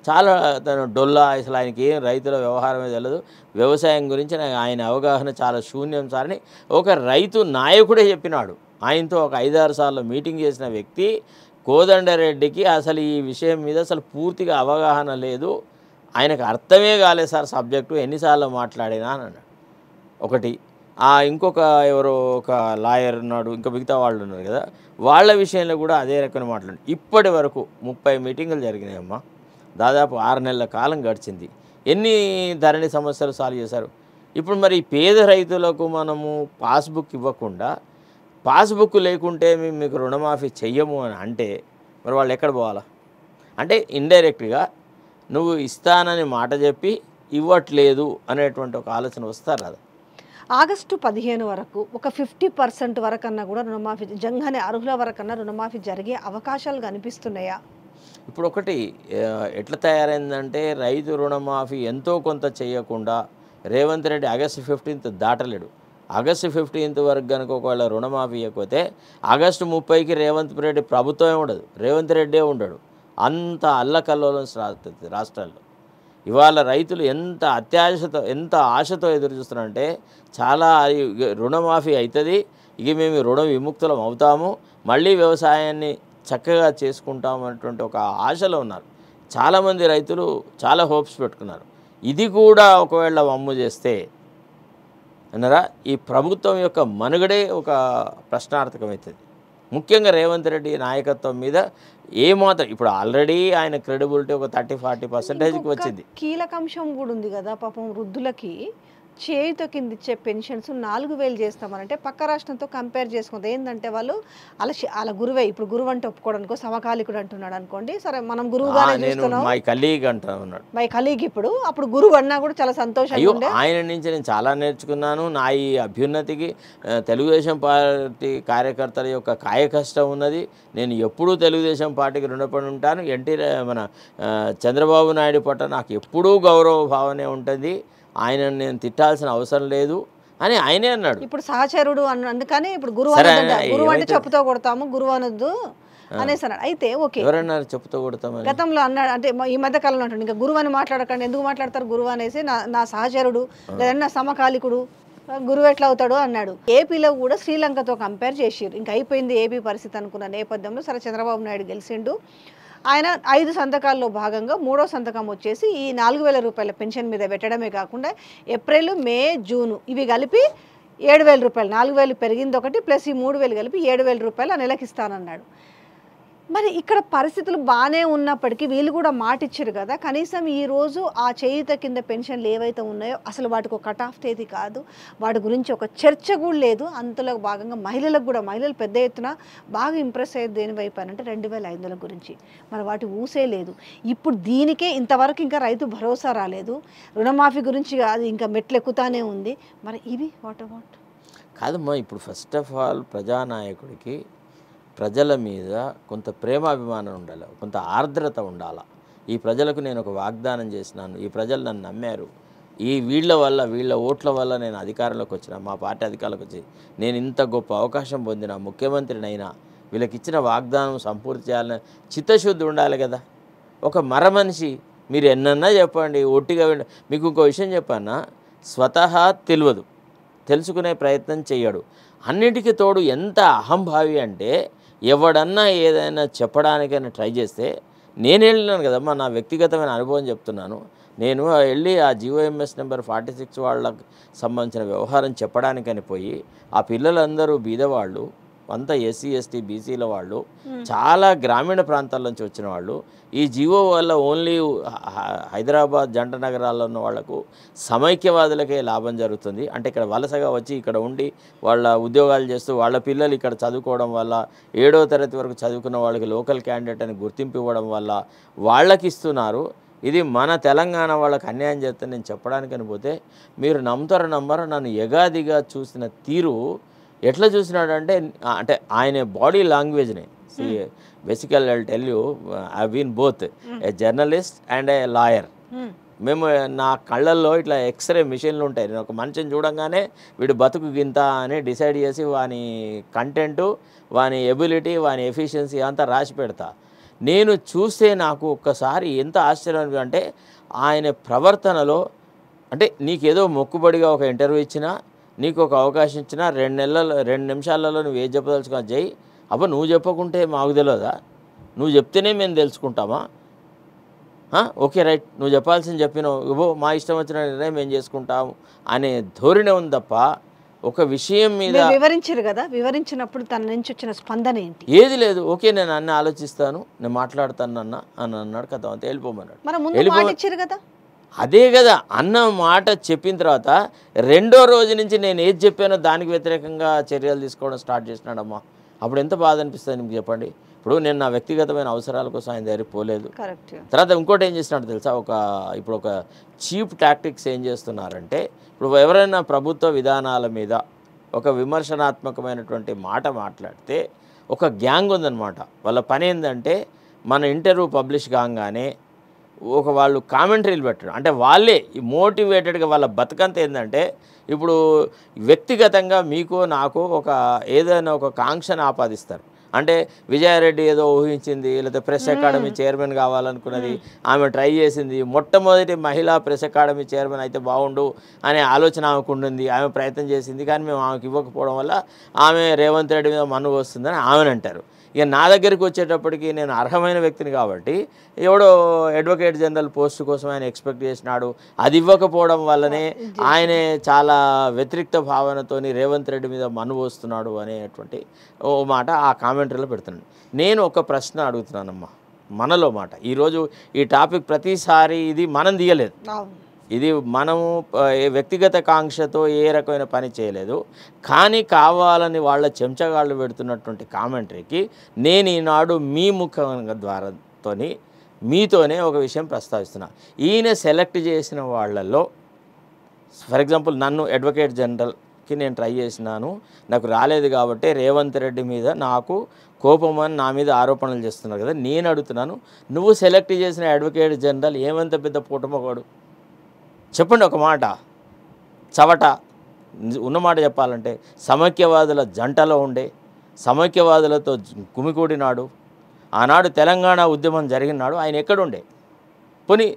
చాలా తను డొల్లా, అసలు ఆయనకి ఏం రైతుల వ్యవహారమే తెలియదు, వ్యవసాయం గురించి ఆయన అవగాహన చాలా శూన్యం సార్ అని ఒక రైతు నాయకుడే చెప్పినాడు. ఆయనతో ఒక 5-6 సార్లు మీటింగ్ చేసిన వ్యక్తి కోదండరెడ్డికి అసలు ఈ విషయం మీద అసలు పూర్తిగా అవగాహన లేదు, ఆయనకు అర్థమే కాలేదు సార్ సబ్జెక్టు, ఎన్నిసార్లు మాట్లాడినా అని అన్నాడు. ఒకటి ఇంకొక ఎవరో ఒక లాయర్ ఉన్నాడు, ఇంకా మిగతా వాళ్ళు ఉన్నారు కదా, వాళ్ళ విషయంలో కూడా అదే రకమైన మాట్లాడు. ఇప్పటి వరకు 30 మీటింగులు జరిగినాయమ్మా, దాదాపు 6 నెలల కాలం గడిచింది. ఎన్ని ధరణి సమస్యలు సాల్వ్ చేశారు? ఇప్పుడు మరి పేద రైతులకు మనము పాస్బుక్ ఇవ్వకుండా, పాస్బుక్ లేకుంటే మేము మీకు రుణమాఫీ చెయ్యము అని అంటే మరి వాళ్ళు ఎక్కడ పోవాలా? అంటే ఇండైరెక్ట్గా నువ్వు ఇస్తానని మాట చెప్పి ఇవ్వట్లేదు అనేటువంటి ఒక ఆలోచన వస్తారు కదా. ఆగస్టు 15 వరకు ఒక 50% వరకన్నా కూడా రుణమాఫీ నిజంగానే అర్హుల వరకన్నా రుణమాఫీ జరిగే అవకాశాలు కనిపిస్తున్నాయా? ఇప్పుడు ఒకటి ఎట్లా తయారైందంటే రైతు రుణమాఫీ ఎంతో కొంత చేయకుండా రేవంత్ రెడ్డి ఆగస్టు 15 దాటలేడు. ఆగస్టు 15 వరకు కనుక ఒకవేళ రుణమాఫీ ఇవ్వకపోతే ఆగస్టు 30కి రేవంత్ రెడ్డి ప్రభుత్వమే ఉండదు, రేవంత్ రెడ్డే ఉండడు. అంత అల్లకల్లోలం రాష్ట్రాల్లో ఇవాళ రైతులు ఎంత ఆశతో ఎదురు చూస్తున్నారంటే చాలా రుణమాఫీ అవుతుంది, ఇక మేము రుణ విముక్తులం అవుతాము, మళ్ళీ వ్యవసాయాన్ని చక్కగా చేసుకుంటాం అనేటువంటి ఒక ఆశలో ఉన్నారు. చాలామంది రైతులు చాలా హోప్స్ పెట్టుకున్నారు. ఇది కూడా ఒకవేళ వమ్ము చేస్తే అన్నారా ఈ ప్రభుత్వం యొక్క మనుగడే ఒక ప్రశ్నార్థకమవుతుంది. ముఖ్యంగా రేవంత్ రెడ్డి నాయకత్వం మీద ఏమాత్రం ఇప్పుడు ఆల్రెడీ ఆయన క్రెడిబిలిటీ ఒక 30-40%కి వచ్చింది. కీలక అంశం కూడా ఉంది కదా, పాపం వృద్ధులకి చేయుత కింద ఇచ్చే పెన్షన్స్ 4,000 చేస్తామనంటే పక్క రాష్ట్రంతో కంపేర్ చేసుకుంటే ఏంటంటే వాళ్ళు అలా గురువే, ఇప్పుడు గురువు అంటే ఒప్పుకోవడానికి సమకాలికుడు అంటున్నాడు అనుకోండి, సరే మనం గురువుగానే చూస్తున్నాం, మై కలీగ్ అంటున్నాడు, మై కలీగ్. అప్పుడు గురువు అన్నా కూడా చాలా సంతోషంగా ఉండే. ఆయన నుంచి నేను చాలా నేర్చుకున్నాను. నా ఈ అభ్యున్నతికి తెలుగుదేశం పార్టీ కార్యకర్తల యొక్క కాయకష్టం ఉన్నది. నేను ఎప్పుడూ తెలుగుదేశం పార్టీకి రుణపడి ఉంటాను. మన చంద్రబాబు నాయుడు పట్ల నాకు ఎప్పుడూ గౌరవ భావనే ఉంటుంది, ఆయనను నేను తిట్టాల్సిన అవసరం లేదు అని ఆయనే అన్నాడు. ఇప్పుడు సహచరుడు అందుకని ఇప్పుడు గురువు అంటే చెప్పుతో కొడతాము, గురువు అనొద్దు అనేసి అన్నాడు. అయితే ఓకే, ఎవరన్నారు చెప్పుతో కొడతామని? గతంలో అన్నాడు, అంటే ఈ మధ్య కాలంలో అంటాడు ఇంకా గురువు అని మాట్లాడకండి, ఎందుకు మాట్లాడతారు గురువు అనేసి, నా సహచరుడు లేదంటే నా సమకాలికుడు గురువు ఎట్లా అవుతాడు అన్నాడు. ఏపీలో కూడా శ్రీలంకతో కంపేర్ చేసిర్రు, ఇంకా అయిపోయింది ఏపీ పరిస్థితి అనుకున్న నేపథ్యంలో సరే చంద్రబాబు నాయుడు గెలిచిండు. ఆయన 5 సంతకాల్లో భాగంగా 3వ సంతకం వచ్చేసి ఈ 4,000 రూపాయల పెన్షన్ మీద పెట్టడమే కాకుండా ఏప్రిల్, మే, జూను ఇవి కలిపి 7,000 రూపాయలు, 4,000 పెరిగింది ఒకటి ప్లస్ ఈ 3,000 కలిపి 7,000 రూపాయలు ఆ నెలకి ఇస్తానన్నాడు. మరి ఇక్కడ పరిస్థితులు బాగానే ఉన్నప్పటికీ వీళ్ళు కూడా మాట ఇచ్చారు కదా, కనీసం ఈరోజు ఆ చేయుత కింద పెన్షన్లు ఏవైతే ఉన్నాయో అసలు వాటికి ఒక కట్ ఆఫ్ తేదీ కాదు, వాటి గురించి ఒక చర్చ కూడా లేదు. అంతలో భాగంగా మహిళలు పెద్ద ఎత్తున బాగా ఇంప్రెస్ అయ్యేది దేనివైపు అని అంటే 2,500 గురించి, మరి వాటి ఊసే లేదు. ఇప్పుడు దీనికే ఇంతవరకు ఇంకా రైతు భరోసా రాలేదు, రుణమాఫీ గురించి అది ఇంకా మెట్లు ఎక్కుతానే ఉంది. మరి ఇవి వాట్ కాదమ్మా, ఇప్పుడు ఫస్ట్ ఆఫ్ ఆల్ ప్రజానాయకుడికి ప్రజల మీద కొంత ప్రేమాభిమానం ఉండాలి, కొంత ఆర్ద్రత ఉండాలి. ఈ ప్రజలకు నేను ఒక వాగ్దానం చేసినాను, ఈ ప్రజలు నన్ను నమ్మారు, వీళ్ళ ఓట్ల వల్ల నేను అధికారంలోకి వచ్చిన, మా పార్టీ అధికారంలోకి వచ్చి నేను ఇంత గొప్ప అవకాశం పొందిన, ముఖ్యమంత్రినైనా, వీళ్ళకి ఇచ్చిన వాగ్దానం సంపూర్తి చేయాలని చిత్తశుద్ధి ఉండాలి కదా. ఒక మనిషి మీరు ఎన్నన్నా చెప్పండి, ఒట్టిగా మీకు ఇంకో విషయం చెప్పన్నా, స్వతహా తెలుసుకునే ప్రయత్నం చేయడు. అన్నిటికీ తోడు ఎంత అహంభావి అంటే ఎవడన్నా ఏదైనా చెప్పడానికైనా ట్రై చేస్తే, నేను వెళ్ళినాను కదమ్మా, నా వ్యక్తిగతమైన అనుభవం చెప్తున్నాను. నేను వెళ్ళి ఆ GOMS నెంబర్ 46 వాళ్ళకి సంబంధించిన వ్యవహారం చెప్పడానికని పోయి, ఆ పిల్లలందరూ బీదవాళ్ళు, అంతా SC ST BCల వాళ్ళు, చాలా గ్రామీణ ప్రాంతాల నుంచి వచ్చిన వాళ్ళు. ఈ జీవో వల్ల ఓన్లీ హైదరాబాద్ జంట నగరాల్లో ఉన్న వాళ్లకు సమైక్యవాదులకే లాభం జరుగుతుంది. అంటే ఇక్కడ వలసగా వచ్చి ఇక్కడ ఉండి వాళ్ళ ఉద్యోగాలు చేస్తూ వాళ్ళ పిల్లలు ఇక్కడ చదువుకోవడం వల్ల 7వ తరగతి వరకు చదువుకున్న వాళ్ళకి లోకల్ క్యాండిడేట్ అని గుర్తింపు ఇవ్వడం వల్ల వాళ్ళకి ఇస్తున్నారు. ఇది మన తెలంగాణ వాళ్ళకి అన్యాయం చేస్తే నేను చెప్పడానికని పోతే, మీరు నమ్ముతారో నమ్మరో, నన్ను ఎగాదిగా చూసిన తీరు ఎట్లా చూసినాడంటే, అంటే ఆయన బాడీ లాంగ్వేజ్ని basically I tell you, I been both a journalist and a lawyer. మేము నా కళ్ళల్లో ఇట్లా ఎక్స్రే మిషన్లు ఉంటాయి, నేను ఒక మనిషిని చూడంగానే వీడు బతుకు గింత అని డిసైడ్ చేసి వాని కంటెంటు, వాని ఎబిలిటీ, వాని ఎఫిషియన్సీ అంతా రాసి పెడతా. నేను చూస్తే నాకు ఒక్కసారి ఎంత ఆశ్చర్యం అంటే ఆయన ప్రవర్తనలో అంటే నీకేదో మొక్కుబడిగా ఒక ఇంటర్వ్యూ ఇచ్చినా నీకు ఒక అవకాశం ఇచ్చినా 2 నిమిషాలలో నువ్వు ఏది చెప్పదలుచుకున్నా జై అబ్బా నువ్వు చెప్పకుంటే మాకు తెలియదా, నువ్వు చెప్తేనే మేము తెలుసుకుంటామా, ఓకే రైట్ నువ్వు చెప్పాల్సింది చెప్పినావు ఇవ్వో మా ఇష్టం వచ్చిన నిర్ణయం మేము చేసుకుంటాము అనే ధోరణి ఉంది తప్ప ఒక విషయం మీద వివరించారు కదా, వివరించినప్పుడు తన నుంచి వచ్చిన స్పందన ఏంటి? ఏది లేదు, ఓకే నేను అన్నీ ఆలోచిస్తాను నేను మాట్లాడతాను అన్న అని అన్నాడు కదా, అంతే వెళ్ళిపోమన్నాడు కదా. అదే కదా అన్న మాట చెప్పిన తర్వాత రెండో రోజు నుంచి నేను ఏది చెప్పానో దానికి వ్యతిరేకంగా చర్యలు తీసుకోవడం స్టార్ట్ చేసినాడమ్మా. అప్పుడు ఎంత బాధ అనిపిస్తుంది మీకు చెప్పండి. ఇప్పుడు నేను నా వ్యక్తిగతమైన అవసరాల కోసం ఆయన దగ్గరికి పోలేదు. తర్వాత ఇంకోటి ఏం చేసినాడు తెలుసా, ఇప్పుడు ఒక చీప్ టాక్టిక్స్ ఏం చేస్తున్నారంటే ఇప్పుడు ఎవరైనా ప్రభుత్వ విధానాల మీద ఒక విమర్శనాత్మకమైనటువంటి మాట మాట్లాడితే ఒక గ్యాంగ్ ఉందన్నమాట. వాళ్ళ పని ఏంటంటే మన ఇంటర్వ్యూ పబ్లిష్ కాగానే వాళ్ళు కామెంటరీలు పెట్టడం, అంటే వాళ్ళే మోటివేటెడ్గా వాళ్ళ బతుకంత ఏంటంటే ఇప్పుడు వ్యక్తిగతంగా మీకు నాకు ఏదైనా ఒక కాంక్షను ఆపాదిస్తారు. అంటే విజయారెడ్డి ఏదో ఊహించింది, లేకపోతే ప్రెస్ అకాడమీ చైర్మన్ కావాలనుకున్నది, ఆమె ట్రై చేసింది, మొట్టమొదటి మహిళా ప్రెస్ అకాడమీ చైర్మన్ అయితే బాగుండు అనే ఆలోచన ఆమెకు ఉండింది, ఆమె ప్రయత్నం చేసింది, కానీ మేము ఆమెకు ఇవ్వకపోవడం వల్ల ఆమె రేవంత్ రెడ్డి మీద మన్ను వస్తుందని ఆమెను అంటారు. ఇక నా దగ్గరికి వచ్చేటప్పటికి నేను అర్హమైన వ్యక్తిని కాబట్టి ఎవడో అడ్వకేట్ జనరల్ పోస్ట్ కోసం ఆయన ఎక్స్పెక్ట్ చేసినాడు, అది ఇవ్వకపోవడం వల్లనే ఆయనే చాలా వ్యతిరేక్త భావనతోని రేవంత్ రెడ్డి మీద మన్ను వస్తున్నాడు అనేటువంటి ఓ మాట ఆ కామెంటరీలో పెడుతున్నాను. నేను ఒక ప్రశ్న అడుగుతున్నానమ్మా, మనలో మాట ఈరోజు ఈ టాపిక్ ప్రతిసారి ఇది మనం తీయలేదు, ఇది మనము వ్యక్తిగత కాంక్షతో ఏ రకమైన పని చేయలేదు, కానీ కావాలని వాళ్ళ చెంచగాళ్ళు పెడుతున్నటువంటి కామెంటరీకి నేను ఈనాడు మీ ముఖం ద్వారాతోని మీతోనే ఒక విషయం ప్రస్తావిస్తున్నా. ఈయన సెలెక్ట్ చేసిన వాళ్ళల్లో ఫర్ ఎగ్జాంపుల్ నన్ను అడ్వకేట్ జనరల్కి నేను ట్రై చేసినాను, నాకు రాలేదు కాబట్టి రేవంత్ రెడ్డి మీద నాకు కోపం అని నా మీద ఆరోపణలు చేస్తున్నారు కదా. నేను అడుగుతున్నాను, నువ్వు సెలెక్ట్ చేసిన అడ్వకేట్ జనరల్ ఏమంత పెద్ద పూటమోగాడు చెప్పండి. ఒక మాట చవట ఉన్నమాట చెప్పాలంటే సమైక్యవాదుల జంటలో ఉండే, సమైక్యవాదులతో గుమికూడినాడు, ఆనాడు తెలంగాణ ఉద్యమం జరిగినాడు, ఆయన ఎక్కడుండే? పోనీ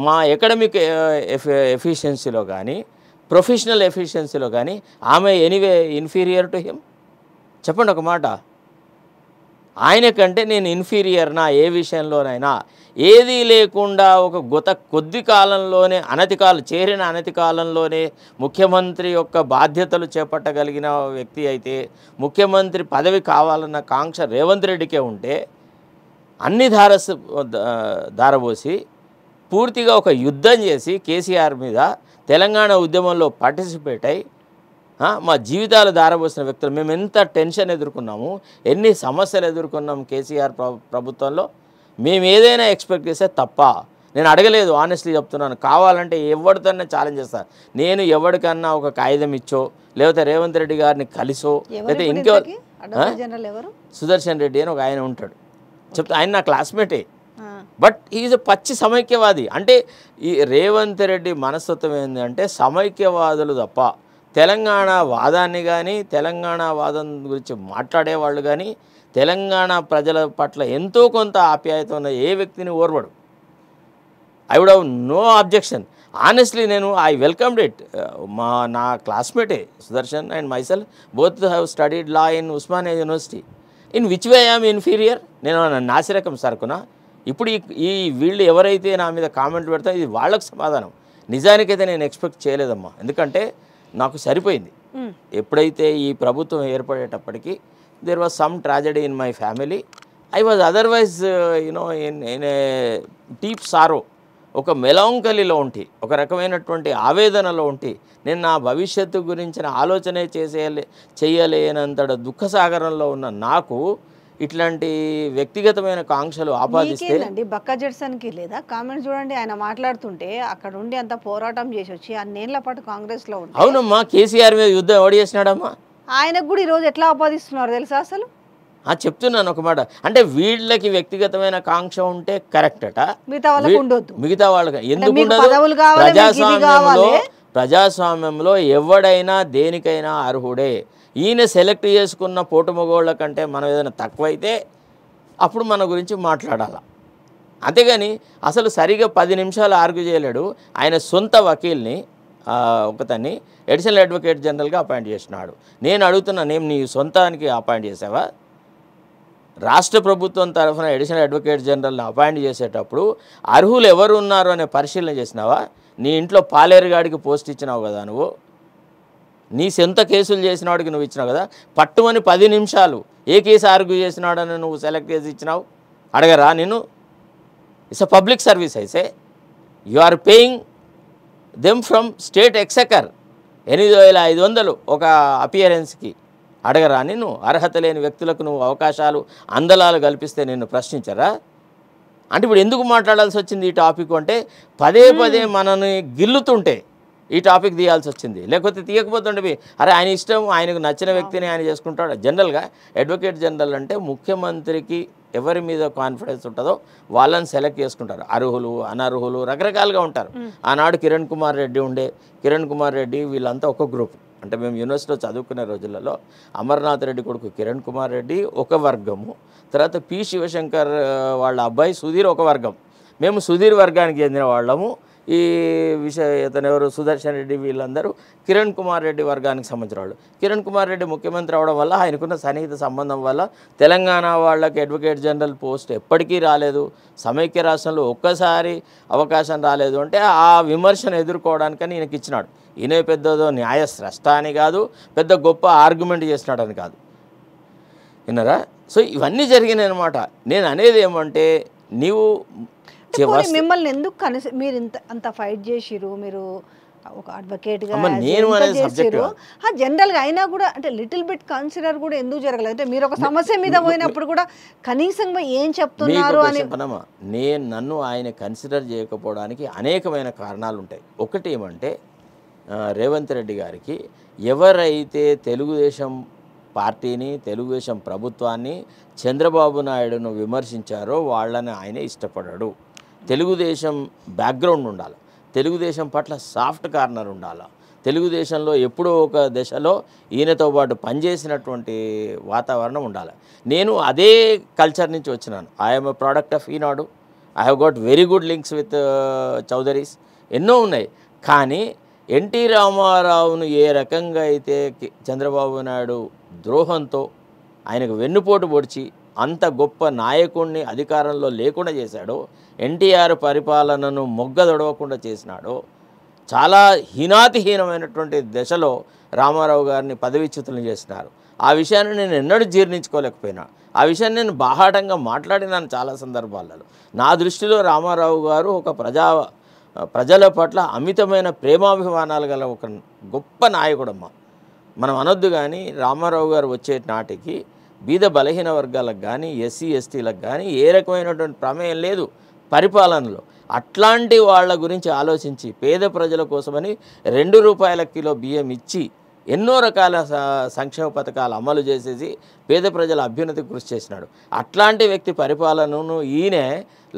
మా ఎకడమిక్ ఎఫిషియన్సీలో కానీ ప్రొఫెషనల్ ఎఫిషియన్సీలో కానీ ఆమె ఎనీవే ఇన్ఫీరియర్ టు హిమ్? చెప్పండి ఒక మాట. ఆయన కంటే నేను ఇన్ఫీరియర్నా ఏ విషయంలోనైనా? ఏదీ లేకుండా కొద్ది కాలంలోనే చేరిన అనతి కాలంలోనే ముఖ్యమంత్రి యొక్క బాధ్యతలు చేపట్టగలిగిన వ్యక్తి అయితే, ముఖ్యమంత్రి పదవి కావాలన్న కాంక్ష రేవంత్ రెడ్డికే ఉంటే అన్ని ధారపోసి పూర్తిగా ఒక యుద్ధం చేసి కేసీఆర్ మీద తెలంగాణ ఉద్యమంలో పార్టిసిపేట్ అయి మా జీవితాలు ధారపోసిన వ్యక్తులు మేము ఎంత టెన్షన్ ఎదుర్కొన్నాము, ఎన్ని సమస్యలు ఎదుర్కొన్నాము కేసీఆర్ ప్రభుత్వంలో. మేము ఏదైనా ఎక్స్పెక్ట్ చేస్తే తప్ప నేను అడగలేదు, ఆనెస్ట్లీ చెప్తున్నాను. కావాలంటే ఎవరితోనే ఛాలెంజ్ చేస్తాను. నేను ఎవరికన్నా ఒక కాగితం ఇచ్చో లేకపోతే రేవంత్ రెడ్డి గారిని కలిసో లేకపోతే సుదర్శన్ రెడ్డి అని ఒక ఆయన ఉంటాడు, చెప్తా ఆయన నా క్లాస్మేటే, బట్ ఈజ్ పచ్చి సమైక్యవాది. అంటే ఈ రేవంత్ రెడ్డి మనస్తత్వం ఏంటంటే సమైక్యవాదులు తప్ప తెలంగాణ వాదాన్ని కానీ తెలంగాణ వాదం గురించి మాట్లాడేవాళ్ళు కానీ తెలంగాణ ప్రజల పట్ల ఎంతో కొంత ఆప్యాయత ఉన్న ఏ వ్యక్తిని ఓర్వడు. I would have no objection. Honestly I welcomed it. నా క్లాస్మేటే Sudarshan and myself both have studied law in Osmania university. In which way I'm inferior? నేను నాసిరకం సరుకునా? ఇప్పుడు ఈ వీళ్ళు ఎవరైతే నా మీద కామెంట్ పెడతారో ఇది వాళ్ళకు సమాధానం. నిజానికైతే నేను ఎక్స్పెక్ట్ చేయలేదమ్మా, ఎందుకంటే నాకు సరిపోయింది. ఎప్పుడైతే ఈ ప్రభుత్వం ఏర్పడేటప్పటికి there was some tragedy in my family. I was otherwise in a deep sorrow, ఒక మెలాంకలీలో ఉంటి, ఒక రకమైనటువంటి ఆవేదనలో ఉంటి, నేను నా భవిష్యత్తు గురించిన ఆలోచనే చేయలేనంత దుఃఖసాగరంలో ఉన్న నాకు ఇట్లాంటి వ్యక్తిగతమైన కాంక్షలు ఆపాదిస్తే బక్కా జడ్సన్కి లేదా కామెంట్స్ చూడండి. ఆయన మాట్లాడుతుంటే అక్కడ ఉండి అంత పోరాటం చేసి వచ్చి అన్నేళ్ల పాటు కాంగ్రెస్లో ఉంటే అవునమ్మా కేసీఆర్ మీద యుద్ధం ఎవడు చేసినాడమ్మా? ఆయనకు కూడా ఈరోజు ఎట్లా ఆపాదిస్తున్నారు తెలుసా? అసలు చెప్తున్నాను ఒక మాట, అంటే వీళ్ళకి వ్యక్తిగతమైన కాంక్ష ఉంటే కరెక్ట్ అట, మిగతా వాళ్ళకి ఎందుకు ఉండదు? ప్రజాస్వామ్యంలో ఎవడైనా దేనికైనా అర్హుడే. ఈయన సెలెక్ట్ చేసుకున్న పోటుమగోళ్ళ కంటే మనం ఏదైనా తక్కువైతే అప్పుడు మన గురించి మాట్లాడాలి. అంతేగాని అసలు సరిగా 10 నిమిషాలు ఆర్గ్యూ చేయలేడు. ఆయన సొంత వకీల్ని ఒకతన్ని అడిషనల్ అడ్వకేట్ జనరల్గా అపాయింట్ చేసినాడు. నేను అడుగుతున్నా, నేను నీ సొంతానికి అపాయింట్ చేసావా? రాష్ట్ర ప్రభుత్వం తరఫున అడిషనల్ అడ్వకేట్ జనరల్ని అపాయింట్ చేసేటప్పుడు అర్హులు ఎవరు ఉన్నారు అనే పరిశీలన చేసినావా? నీ ఇంట్లో పాలేరుగాడికి పోస్ట్ ఇచ్చినావు కదా నువ్వు, నీ సొంత కేసులు చేసిన వాడికి నువ్వు ఇచ్చినావు కదా. పట్టుమని 10 నిమిషాలు ఏ కేసు ఆర్గ్యూ చేసినాడని నువ్వు సెలెక్ట్ చేసి ఇచ్చినావు? అడగరా నేను? ఇట్స్ అ పబ్లిక్ సర్వీస్ అయితే you are paying them from state exchequer 8,500 ఒక అపియరెన్స్కి. అడగరా నేను? అర్హత లేని వ్యక్తులకు నువ్వు అవకాశాలు అందలాలు కల్పిస్తే నిన్ను ప్రశ్నించరా? అంటే ఇప్పుడు ఎందుకు మాట్లాడాల్సి వచ్చింది ఈ టాపిక్ అంటే, పదే పదే మనని గిల్లుతుంటే ఈ టాపిక్ తీయాల్సి వచ్చింది. లేకపోతే తీయకపోతుండే అరే ఆయన ఇష్టం, ఆయనకు నచ్చిన వ్యక్తిని ఆయన చేసుకుంటాడు. జనరల్గా అడ్వకేట్ జనరల్ అంటే ముఖ్యమంత్రికి ఎవరి మీద కాన్ఫిడెన్స్ ఉంటుందో వాళ్ళని సెలెక్ట్ చేసుకుంటారు. అర్హులు, అనర్హులు రకరకాలుగా ఉంటారు. ఆనాడు కిరణ్ కుమార్ రెడ్డి ఉండే, కిరణ్ కుమార్ రెడ్డి వీళ్ళంతా ఒక గ్రూప్. అంటే మేము యూనివర్సిటీలో చదువుకునే రోజులలో అమర్నాథ్ రెడ్డి కొడుకు కిరణ్ కుమార్ రెడ్డి ఒక వర్గము, తర్వాత పి శివశంకర్ వాళ్ళ అబ్బాయి సుధీర్ ఒక వర్గం. మేము సుధీర్ వర్గానికి చెందిన వాళ్ళము. ఈ ఇతను ఎవరు సుదర్శన్ రెడ్డి వీళ్ళందరూ కిరణ్ కుమార్ రెడ్డి వర్గానికి సంబంధించిన వాళ్ళు. కిరణ్ కుమార్ రెడ్డి ముఖ్యమంత్రి అవడం వల్ల ఆయనకున్న సన్నిహిత సంబంధం వల్ల తెలంగాణ వాళ్ళకి అడ్వకేట్ జనరల్ పోస్ట్ ఎప్పటికీ రాలేదు. సమైక్య రాష్ట్రంలో ఒక్కసారి అవకాశం రాలేదు. అంటే ఆ విమర్శను ఎదుర్కోవడానికని ఈయనకి ఇచ్చినాడు. ఈయన పెద్దదో న్యాయ స్రష్ట అని కాదు, పెద్ద గొప్ప ఆర్గ్యుమెంట్ చేసినాడని కాదు. విన్నారా? సో ఇవన్నీ జరిగినాయి అనమాట. నేను అనేది ఏమంటే, నీవు మిమ్మల్ని ఎందుకు మీరు అంత ఫైట్ చేసిరు, మీరు ఒక అడ్వకేట్గా జనరల్గా అయినా కూడా అంటే లిటిల్ బిట్ కన్సిడర్ కూడా ఎందుకు జరగలేదు? అంటే మీరు ఒక సమస్య మీద పోయినప్పుడు కూడా కనీసం ఏం చెప్తున్నారు అని. నన్ను ఆయన కన్సిడర్ చేయకపోవడానికి అనేకమైన కారణాలు ఉంటాయి. ఒకటి ఏమంటే, రేవంత్ రెడ్డి గారికి ఎవరైతే తెలుగుదేశం పార్టీని, తెలుగుదేశం ప్రభుత్వాన్ని, చంద్రబాబు నాయుడును విమర్శించారో వాళ్ళని ఆయన ఇష్టపడాడు. తెలుగుదేశం బ్యాక్గ్రౌండ్ ఉండాలి, తెలుగుదేశం పట్ల సాఫ్ట్ కార్నర్ ఉండాలి, తెలుగుదేశంలో ఎప్పుడో ఒక దశలో ఈయనతో పాటు పనిచేసినటువంటి వాతావరణం ఉండాలి. నేను అదే కల్చర్ నుంచి వచ్చినాను. I'm a product of Eenadu. I have got very good links with Chowdharys, ఎన్నో ఉన్నాయి. కానీ ఎన్టీ రామారావును ఏ రకంగా అయితే చంద్రబాబు నాయుడు ద్రోహంతో ఆయనకు వెన్నుపోటు పొడిచి అంత గొప్ప నాయకుడిని అధికారంలో లేకుండా చేశాడో, ఎన్టీఆర్ పరిపాలనను మొగ్గదొడవకుండా చేసినాడో, చాలా హీనాతిహీనమైనటువంటి దశలో రామారావు గారిని పదవిచ్యుతులను చేసినారు. ఆ విషయాన్ని నేను ఎన్నడూ జీర్ణించుకోలేకపోయినా. ఆ విషయాన్ని నేను బాహాటంగా మాట్లాడినాను చాలా సందర్భాలలో. నా దృష్టిలో రామారావు గారు ఒక ప్రజల పట్ల అమితమైన ప్రేమాభిమానాలు గల ఒక గొప్ప నాయకుడమ్మ. మనం అనొద్దు. కానీ రామారావు గారు వచ్చే నాటికి బీద బలహీన వర్గాలకు కానీ, ఎస్సీ ఎస్టీలకు కానీ ఏ రకమైనటువంటి ప్రమేయం లేదు పరిపాలనలో. అట్లాంటి వాళ్ళ గురించి ఆలోచించి పేద ప్రజల కోసమని 2 రూపాయల కిలో బియ్యం ఇచ్చి ఎన్నో రకాల సంక్షేమ పథకాలు అమలు చేసేసి పేద ప్రజల అభ్యున్నతికి కృషి చేసినాడు. అట్లాంటి వ్యక్తి పరిపాలనను ఈయన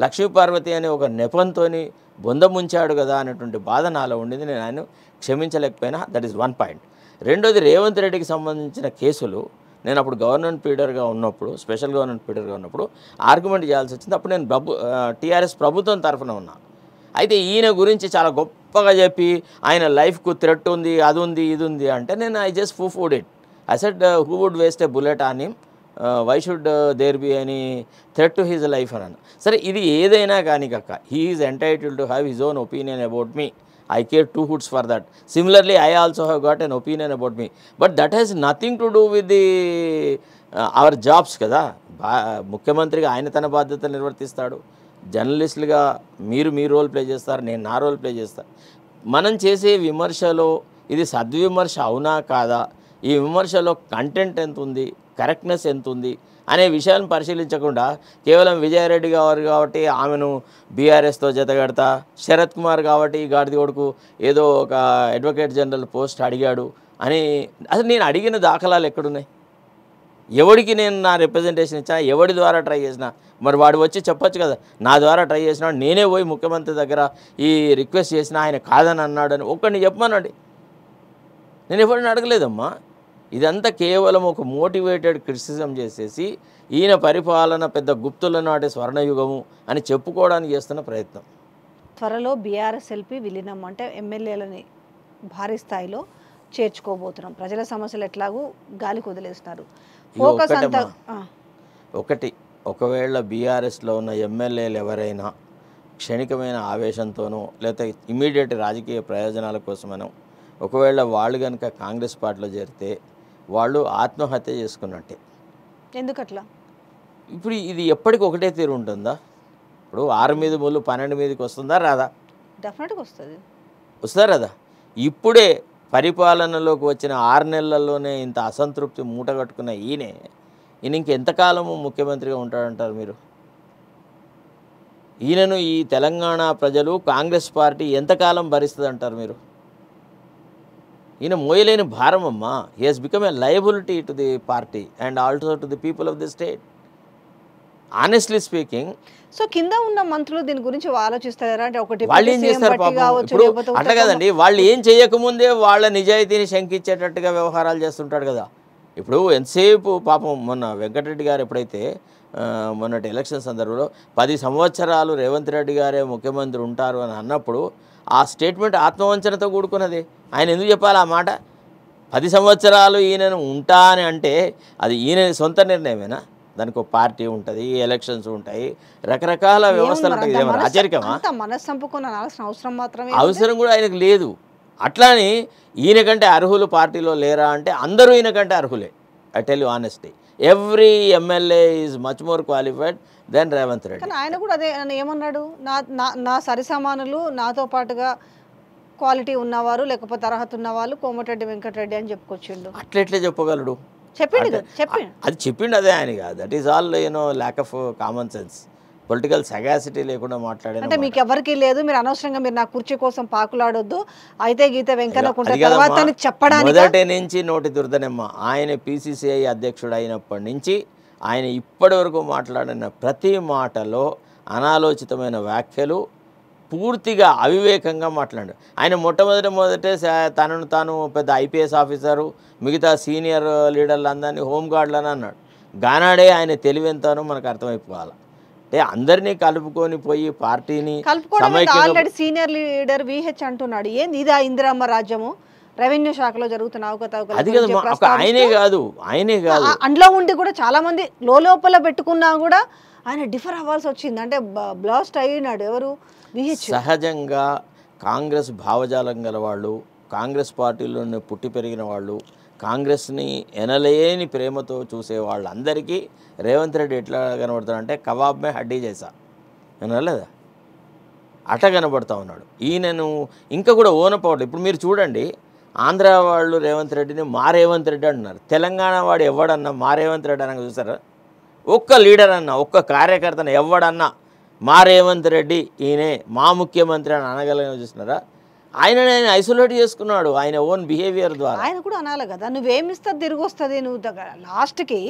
లక్ష్మీపార్వతి అనే ఒక నెపంతోని బొందముంచాడు కదా అనేటువంటి బాధ నాలో ఉండింది. నేను ఆయన క్షమించలేకపోయినా. That is one point. రెండోది, రేవంత్ రెడ్డికి సంబంధించిన కేసులు నేను అప్పుడు గవర్నమెంట్ పీడర్గా ఉన్నప్పుడు, స్పెషల్ గవర్నమెంట్ పీడర్గా ఉన్నప్పుడు ఆర్గ్యుమెంట్ చేయాల్సి వచ్చింది. అప్పుడు నేను టీఆర్ఎస్ ప్రభుత్వం తరఫున ఉన్నా. అయితే ఈయన గురించి చాలా గొప్పగా చెప్పి ఆయన లైఫ్కు థ్రెట్ ఉంది, అది ఉంది, ఇది ఉంది అంటే నేను I just food it. I said who would waste a bullet on him, why should there be any threat to his life అని అన్న. సరే, ఇది ఏదైనా కానీ కాక he is entitled to have his own opinion about me. I care 2 hoots for that. Similarly, I also have got an opinion about me. But that has nothing to do with the our jobs కదా. ముఖ్యమంత్రిగా ఆయన తన బాధ్యతలు నిర్వర్తిస్తాడు. జర్నలిస్టులుగా మీరు మీ role play చేస్తారు, నేను నా role play చేస్తాను. మనం చేసే విమర్శలో ఇది సద్విమర్శ అవునా కాదా, ఈ విమర్శలో కంటెంట్ ఎంత ఉంది, కరెక్ట్నెస్ ఎంత ఉంది అనే విషయాలను పరిశీలించకుండా కేవలం విజయారెడ్డి గారు కాబట్టి ఆమెను బీఆర్ఎస్తో జతగడతా, శరత్ కుమార్ కాబట్టి ఈ గాడిది కొడుకు ఏదో ఒక అడ్వకేట్ జనరల్ పోస్ట్ అడిగాడు అని, అసలు నేను అడిగిన దాఖలాలు ఎక్కడున్నాయి? ఎవడికి నేను నా రిప్రజెంటేషన్ ఇచ్చినా, ఎవడి ద్వారా ట్రై చేసినా? మరి వాడు వచ్చి చెప్పొచ్చు కదా, నా ద్వారా ట్రై చేసినాడు, నేనే పోయి ముఖ్యమంత్రి దగ్గర ఈ రిక్వెస్ట్ చేసినా ఆయన కాదని అన్నాడు అని ఒక్కడిని చెప్పమనండి. నేను ఎవరిని అడగలేదమ్మా. ఇదంతా కేవలం ఒక మోటివేటెడ్ క్రిటిసిజం చేసేసి ఈయన పరిపాలన పెద్ద గుప్తుల నాటి స్వర్ణయుగము అని చెప్పుకోవడానికి చేస్తున్న ప్రయత్నం. త్వరలో బీఆర్ఎస్ ఎల్పీ విలీనం అంటే ఎమ్మెల్యేలని భారీ స్థాయిలో చేర్చుకోబోతున్నాం. ప్రజల సమస్యలు ఎట్లాగూ గాలికి వదిలేస్తున్నారు. ఫోకస్ అంతా ఒకటి, ఒకవేళ బీఆర్ఎస్లో ఉన్న ఎమ్మెల్యేలు ఎవరైనా క్షణికమైన ఆవేశంతోనో లేకపోతే ఇమీడియట్ రాజకీయ ప్రయోజనాల కోసమనో ఒకవేళ వాళ్ళు కనుక కాంగ్రెస్ పార్టీలో చేరితే వాళ్ళు ఆత్మహత్య చేసుకున్నట్టే. ఎందుకట్లా? ఇప్పుడు ఇది ఎప్పటికి ఒకటే తీరు ఉంటుందా? ఇప్పుడు 6 మీద ముళ్ళు 12 మీదకి వస్తుందా రాదా? డెఫినెట్గా వస్తుంది. వస్తుందా రాదా? ఇప్పుడే పరిపాలనలోకి వచ్చిన 6 నెలల్లోనే ఇంత అసంతృప్తి మూటగట్టుకున్న ఈయన ఇంకెంతకాలము ముఖ్యమంత్రిగా ఉంటాడంటారు మీరు? ఈయనను ఈ తెలంగాణ ప్రజలు కాంగ్రెస్ పార్టీ ఎంతకాలం భరిస్తుంది అంటారు మీరు? ఈయన మోయలేని భారం అమ్మా. He has become a liability to the party and also to the people of the state, honestly speaking. So కింద ఉన్న మంత్రులు దీని గురించి ఆలోచిస్తారా? అంటే ఒకటి వాళ్ళు ఏం చేస్తారు పాపం? ఇప్పుడు అట్లా కదండి, వాళ్ళు ఏం చేయకముందే వాళ్ళ నిజాయితీని శంకించేటట్టుగా వ్యవహారాలు చేస్తుంటాడు కదా. ఇప్పుడు ఎంతసేపు పాపం మొన్న వెంకటరెడ్డి గారు ఎప్పుడైతే మొన్నటి ఎలక్షన్ సందర్భంలో 10 సంవత్సరాలు రేవంత్ రెడ్డి గారే ముఖ్యమంత్రి ఉంటారు అని అన్నప్పుడు ఆ స్టేట్మెంట్ ఆత్మవంచనతో కూడుకున్నది. ఆయన ఎందుకు చెప్పాలి ఆ మాట? 10 సంవత్సరాలు ఈయనను ఉంటా అని అంటే అది ఈయన సొంత నిర్ణయమేనా? దానికి ఒక పార్టీ ఉంటుంది, ఎలక్షన్స్ ఉంటాయి, రకరకాల వ్యవస్థలు ఉంటాయి. ఇదేమన్నా ఆశ్చర్యమా? అవసరం కూడా ఆయనకు లేదు. అట్లాని ఈయనకంటే అర్హులు పార్టీలో లేరా అంటే అందరూ ఈయనకంటే అర్హులే. I tell you honestly, every MLA is much more qualified than Revanth Reddy. కానీ ఆయన కూడా అదే ఏమన్నాడు, నా సరిసమానులు నాతో పాటుగా క్వాలిటీ ఉన్నవారు లేకపోతే అర్హత ఉన్నవాళ్ళు కోమటిరెడ్డి వెంకటరెడ్డి అని చెప్పుకొచ్చిండు. అట్లెట్లే చెప్పగలడు? చెప్పిండు. అది చెప్పిండు, అదే ఆయన కాదు. That is all lack of common sense, political sagacity లేకుండా మాట్లాడే. అంటే మీకు ఎవరికి లేదు, మీరు అనవసరంగా మీరు నా కుర్చీ కోసం పాకులాడొద్దు, అయితే గీత వెంకన్నకుంటే తర్వాత చెప్పడానికి. మొదటి నుంచి నోటి దుర్దనమ్మ. ఆయన PCCI అధ్యక్షుడు అయినప్పటి నుంచి ఆయన ఇప్పటి వరకు మాట్లాడిన ప్రతి మాటలో అనాలోచితమైన వ్యాఖ్యలు, పూర్తిగా అవివేకంగా మాట్లాడాడు. ఆయన మొట్టమొదటే తనను తాను పెద్ద IPS ఆఫీసరు, మిగతా సీనియర్ లీడర్లు అందరినీ హోంగార్డులని అన్నాడు. గానాడే ఆయన తెలివెంతనో మనకు అర్థమైపోవాలి. అంటే అందరినీ కలుపుకొని పోయి పార్టీని ఆల్రెడీ సీనియర్ లీడర్ VH అంటున్నాడు. ఏంది ఇదా ఇందిరమ్మ రాజ్యము, రెవెన్యూ శాఖలో జరుగుతున్న అవకతవకలు? అది కదా, ఆయనే కాదు అందులో ఉండి కూడా చాలా మంది లోపల పెట్టుకున్నా కూడా ఆయన డిఫర్ అవ్వాల్సి వచ్చింది. అంటే బ్లాస్ట్ అయినాడు. ఎవరు? VH. సహజంగా కాంగ్రెస్ భావజాలం గల వాళ్ళు, కాంగ్రెస్ పార్టీలోనే పుట్టి పెరిగిన వాళ్ళు, కాంగ్రెస్ని ఎనలేని ప్రేమతో చూసే వాళ్ళందరికీ రేవంత్ రెడ్డి ఎట్లా కనబడతాడంటే కబాబ్ మే హడ్డీ చేసా వినలేదా, అట్లా కనబడతా ఉన్నాడు. ఈయనను ఇంకా కూడా ఓనపవడం. ఇప్పుడు మీరు చూడండి, ఆంధ్ర వాళ్ళు రేవంత్ రెడ్డిని మా రేవంత్ రెడ్డి అంటున్నారు. తెలంగాణ వాడు ఎవడన్నా మా రేవంత్ రెడ్డి అనగా చూసారా? ఒక్క లీడర్ అన్నా, ఒక్క కార్యకర్తను ఎవడన్నా మా రేవంత్ రెడ్డి ఈయనే మా ముఖ్యమంత్రి అని అనగలిగిన చూసినారా? ఆయన ఐసోలేట్ చేసుకున్నాడు ఆయన ఓన్ బిహేవియర్ ద్వారా. ఆయన కూడా అనాలి కదా, నువ్వేమిస్తా తిరిగి వస్తుంది, నువ్వు లాస్ట్కి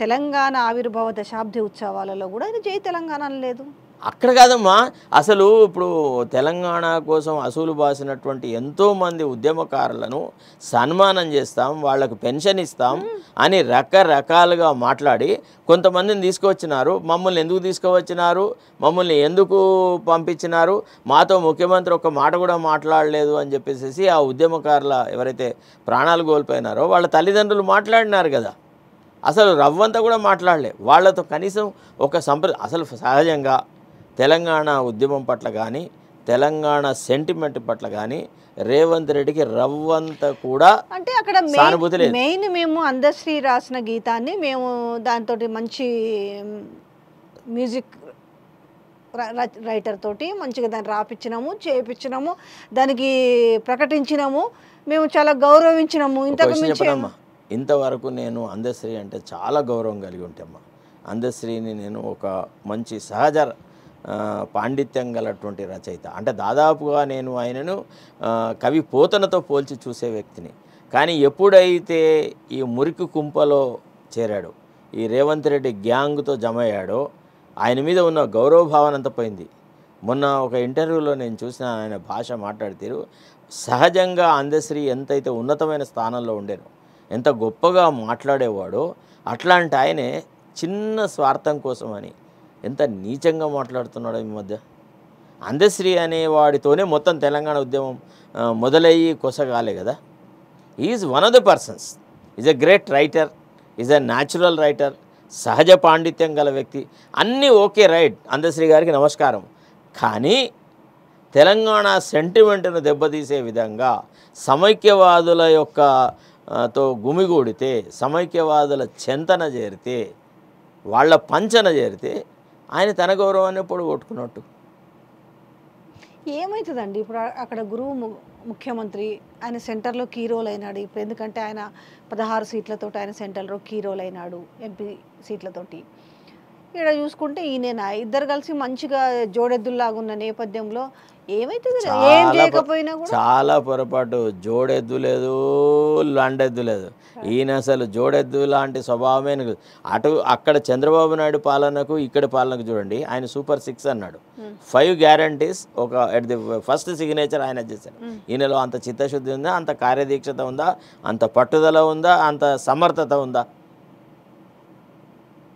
తెలంగాణ ఆవిర్భావ దశాబ్ది ఉత్సవాలలో కూడా ఆయన జై తెలంగాణ అనలేదు. అక్కడ కాదమ్మా, అసలు ఇప్పుడు తెలంగాణ కోసం అసూలు బాసినటువంటి ఎంతోమంది ఉద్యమకారులను సన్మానం చేస్తాం, వాళ్ళకు పెన్షన్ ఇస్తాం అని రకరకాలుగా మాట్లాడి కొంతమందిని తీసుకువచ్చినారు. మమ్మల్ని ఎందుకు తీసుకువచ్చినారు, మమ్మల్ని ఎందుకు పంపించినారు, మాతో ముఖ్యమంత్రి ఒక్క మాట కూడా మాట్లాడలేదు అని చెప్పేసి ఆ ఉద్యమకారుల ఎవరైతే ప్రాణాలు కోల్పోయినారో వాళ్ళ తల్లిదండ్రులు మాట్లాడినారు కదా. అసలు రవ్వంతా కూడా మాట్లాడలే. వాళ్ళతో కనీసం ఒక అసలు సహజంగా తెలంగాణ ఉద్యమం పట్ల కానీ తెలంగాణ సెంటిమెంట్ పట్ల కానీ రేవంత్ రెడ్డికి రవ్వంతా కూడా అంటే అక్కడ సానుభూతి లేదు. మెయిన్ మేము అందశ్రీ రాసిన గీతాన్ని మేము దాంతో మంచి మ్యూజిక్ రైటర్ తోటి మంచిగా దాన్ని రాపించినాము, చేయించినాము, దానికి ప్రకటించినాము, మేము చాలా గౌరవించినాము. ఇంతవరకు నేను అందశ్రీ అంటే చాలా గౌరవం కలిగి ఉంటామ్మా. అందశ్రీని నేను ఒక మంచి సహజ పాండిత్యం గలటువంటి రచయిత అంటే దాదాపుగా నేను ఆయనను కవి పోతనతో పోల్చి చూసే వ్యక్తిని. కానీ ఎప్పుడైతే ఈ మురికి కుంపలో చేరాడో, ఈ రేవంత్ రెడ్డి గ్యాంగ్తో జమ అయ్యాడో ఆయన మీద ఉన్న గౌరవ భావన అంతా పోయింది. మొన్న ఒక ఇంటర్వ్యూలో నేను చూసిన ఆయన భాష మాట్లాడితేరు సహజంగా అందశ్రీ ఎంతైతే ఉన్నతమైన స్థానంలో ఉండేనో, ఎంత గొప్పగా మాట్లాడేవాడో అట్లాంటి ఆయనే చిన్న స్వార్థం కోసమని ఎంత నీచంగా మాట్లాడుతున్నాడో ఈ మధ్య. అందశ్రీ అనే వాడితోనే మొత్తం తెలంగాణ ఉద్యమం మొదలయ్యి కొసగాలే కదా. Is one of the persons, is a great writer, is a natural writer, సహజ పాండిత్యం గల వ్యక్తి, అన్నీ ఓకే రైట్. అందశ్రీ గారికి నమస్కారం. కానీ తెలంగాణ సెంటిమెంట్ను దెబ్బతీసే విధంగా సమైక్యవాదుల యొక్క తో గుమిగూడితే, సమైక్యవాదుల చెంతన చేరితే, వాళ్ళ పంచన చేరితే ఆయన తన గౌరవాన్ని పొడగొట్టుకున్నట్టు. ఏమవుతుందండి ఇప్పుడు అక్కడ గురువు ముఖ్యమంత్రి, ఆయన సెంటర్లో కీ రోల్ అయినాడు. ఇప్పుడు ఎందుకంటే ఆయన 16 సీట్లతో ఆయన సెంటర్లో కీ రోల్ అయినాడు, ఎంపీ సీట్లతోటి. ఇక్కడ చూసుకుంటే ఈయన ఇద్దరు కలిసి మంచిగా జోడెద్దుల్లాగా ఉన్న నేపథ్యంలో ఏమైతుంది? ఏం చేయకపోయినా కూడా చాలా పొరపాటు. జోడెద్దు లేదు, లండెద్దు లేదు. ఈయన అసలు జోడెద్దు లాంటి స్వభావమే. అటు అక్కడ చంద్రబాబు నాయుడు పాలనకు ఇక్కడ పాలనకు చూడండి, ఆయన సూపర్ 6 అన్నాడు. 5 గ్యారంటీస్ ఒక ఎట్ ది ఫస్ట్ సిగ్నేచర్ ఆయన చేశారు. ఈయనలో అంత చిత్తశుద్ధి ఉందా, అంత కార్యదీక్షత ఉందా, అంత పట్టుదల ఉందా, అంత సమర్థత ఉందా?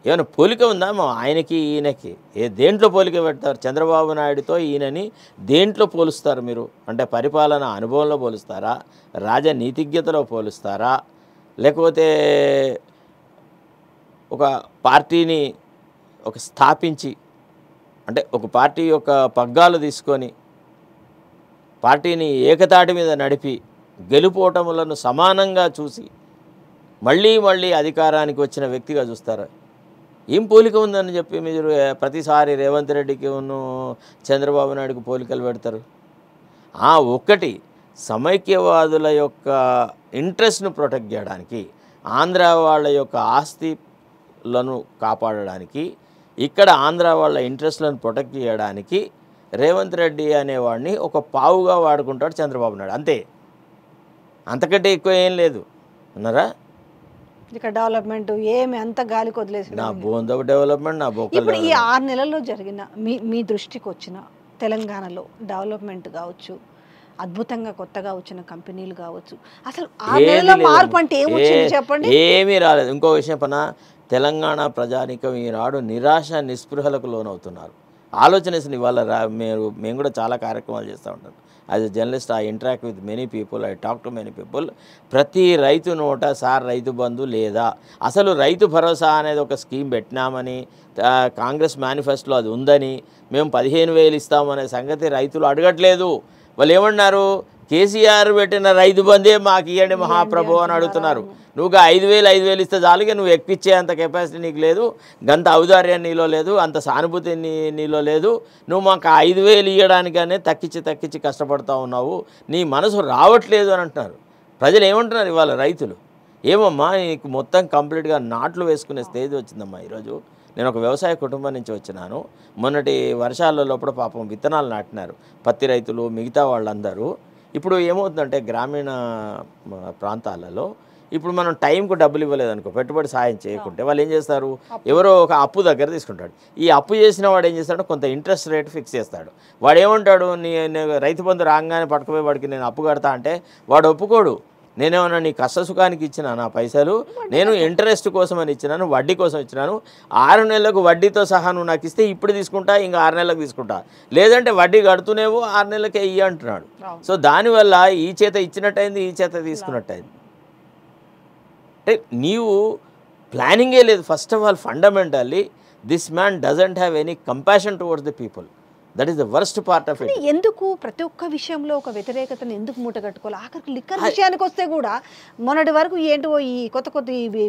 ఏమైనా పోలిక ఉందా ఆయనకి ఈయనకి? దేంట్లో పోలిక పెడతారు? చంద్రబాబు నాయుడుతో ఈయనని దేంట్లో పోలుస్తారు మీరు? అంటే పరిపాలన అనుభవంలో పోలుస్తారా, రాజనీతిజ్ఞతలో పోలుస్తారా, లేకపోతే ఒక పార్టీని స్థాపించి, అంటే ఒక పార్టీ యొక్క పగ్గాలు తీసుకొని పార్టీని ఏకతాటి మీద నడిపి గెలుపోటములను సమానంగా చూసి మళ్ళీ మళ్ళీ అధికారానికి వచ్చిన వ్యక్తిగా చూస్తారా? ఏం పోలిక ఉందని చెప్పి మీరు ప్రతిసారి రేవంత్ రెడ్డికి చంద్రబాబు నాయుడుకి పోలికలు పెడతారు? ఒక్కటి సమైక్యవాదుల యొక్క ఇంట్రెస్ట్ను ప్రొటెక్ట్ చేయడానికి, ఆంధ్ర వాళ్ళ యొక్క ఆస్తిలను కాపాడడానికి, ఇక్కడ ఆంధ్ర వాళ్ళ ఇంట్రెస్ట్లను ప్రొటెక్ట్ చేయడానికి రేవంత్ రెడ్డి అనేవాడిని ఒక పావుగా వాడుకుంటాడు చంద్రబాబు నాయుడు, అంతే. అంతకంటే ఎక్కువ ఏం లేదు. ఉన్నారా? ఇక డెవలప్మెంట్ ఏమి అంత గాలికి వదిలేసి నా బోంద డెవలప్మెంట్, నా బోకల్. ఇప్పుడు ఈ 6 నెలల్లో జరిగిన మీ దృష్టికి వచ్చిన తెలంగాణలో డెవలప్మెంట్ కావచ్చు, అద్భుతంగా కొత్తగా వచ్చిన కంపెనీలు కావచ్చు, అసలు 6 నెలల్లో మార్పు అంటే ఏమొచ్చింది చెప్పండి? ఏమీ రాలేదు. ఇంకో విషయం పైన తెలంగాణ ప్రజానికం ఈనాడు నిరాశ నిస్పృహలకు లోనవుతున్నారు. ఆలోచన ఇవాళ మేము కూడా చాలా కార్యక్రమాలు చేస్తూ ఉంటాం. As a journalist I interact with many people, I talk to many people. ప్రతి రైతు నోట సార్ రైతు బంధు లేదా, అసలు రైతు భరోసా అనేది ఒక స్కీమ్ పెట్టినామని, కాంగ్రెస్ మేనిఫెస్టోలో అది ఉందని, మేము 15,000 ఇస్తామనే సంగతి రైతులు అడగట్లేదు. వాళ్ళు ఏమన్నారు? కేసీఆర్ పెట్టిన రైతు బంధే మాకు ఇవ్వండి మహాప్రభు అని అడుగుతున్నారు. నువ్వు 5,000 ఇస్తే చాలుగా నువ్వు ఎక్కిచ్చే అంత కెపాసిటీ నీకు లేదు, గంత ఔదార్యం నీలో లేదు, అంత సానుభూతి నీలో లేదు. నువ్వు మాకు 5,000 ఇవ్వడానికనే తక్కించి కష్టపడతా ఉన్నావు, నీ మనసు రావట్లేదు అని అంటున్నారు. ప్రజలు ఏమంటున్నారు ఇవాళ? రైతులు ఏమమ్మా నీకు మొత్తం కంప్లీట్గా నాట్లు వేసుకునే స్టేజ్ వచ్చిందమ్మా. ఈరోజు నేను ఒక వ్యవసాయ కుటుంబం నుంచి వచ్చినాను. మొన్నటి వర్షాల లోపల పాపం విత్తనాలు నాటినారు పత్తి రైతులు, మిగతా వాళ్ళందరూ. ఇప్పుడు ఏమవుతుందంటే గ్రామీణ ప్రాంతాలలో ఇప్పుడు మనం టైంకు డబ్బులు ఇవ్వలేదనుకో, పెట్టుబడి సాయం చేయకుంటే వాళ్ళు ఏం చేస్తారు? ఎవరో ఒక అప్పు దగ్గర తీసుకుంటాడు. ఈ అప్పు చేసిన వాడు ఏం చేస్తాడు? కొంత ఇంట్రెస్ట్ రేట్ ఫిక్స్ చేస్తాడు. వాడు ఏమంటాడు? రైతు బంధు రాగానే పట్టుకుపోయి వాడికి నేను అప్పు కడతా అంటే వాడు ఒప్పుకోడు. నేనేమన్నా నీ కష్టసుఖానికి ఇచ్చిన నా పైసలు, నేను ఇంట్రెస్ట్ కోసం అని ఇచ్చినాను, వడ్డీ కోసం ఇచ్చినాను. 6 నెలలకు వడ్డీతో సహా నువ్వు నాకు ఇస్తే ఇప్పుడు తీసుకుంటా, ఇంకా 6 నెలలకు తీసుకుంటా, లేదంటే వడ్డీ కడుతూనేవో 6 నెలలకే ఇయ్యి అంటున్నాడు. సో దానివల్ల ఈ చేత ఇచ్చినట్టయింది, ఈ చేత తీసుకున్నట్టయింది. అంటే నీవు ప్లానింగే లేదు. First of all fundamentally this man doesn't have any compassion towards the people. That is the worst part of it. ఎందుకు ప్రతి ఒక్క విషయంలో ఒక వ్యతిరేకతను ఎందుకు మూటగట్టుకోవాలి? ఆఖరికి లిక్కర్ విషయానికి వస్తే కూడా మొన్నటి వరకు ఏంటో ఈ కొత్త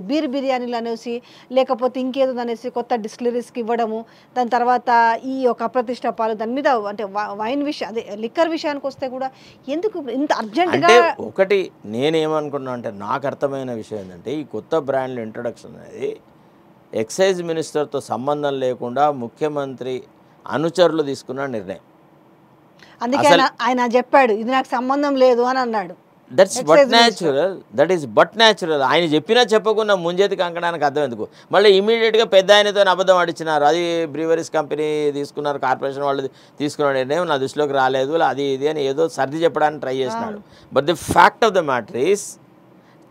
బీర్ బిర్యానీలు అనేసి, లేకపోతే ఇంకేదో అనేసి కొత్త డిస్టిలరీస్కి ఇవ్వడము, దాని తర్వాత ఈ యొక్క అప్రతిష్ట పాలు, దాని మీద అంటే వైన్ విషయం, అదే లిక్కర్ విషయానికి వస్తే కూడా ఎందుకు ఇంత అర్జెంటుగా? ఒకటి నేనేమనుకున్నా అంటే, నాకు అర్థమైన విషయం ఏంటంటే, ఈ కొత్త బ్రాండ్ల ఇంట్రడక్షన్ అనేది ఎక్సైజ్ మినిస్టర్తో సంబంధం లేకుండా ముఖ్యమంత్రి అనుచరులు తీసుకున్న నిర్ణయం. అందుకే ఆయన చెప్పాడు ఇది నాకు సంబంధం లేదు అని అన్నాడు. That's but natural, that is but natural. ఆయన చెప్పినా చెప్పకుండా ముంజేతి కంకడానికి అర్థం ఎందుకు? మళ్ళీ ఇమీడియట్గా పెద్ద ఆయనతో అబద్ధం ఆడిచ్చినారు. అది బ్రీవరీస్ కంపెనీ తీసుకున్నారు, కార్పొరేషన్ వాళ్ళు తీసుకున్న నిర్ణయం నా దృష్టిలోకి రాలేదు, అది ఇది అని ఏదో సర్ది చెప్పడానికి ట్రై చేసినాడు. But the fact of the matter is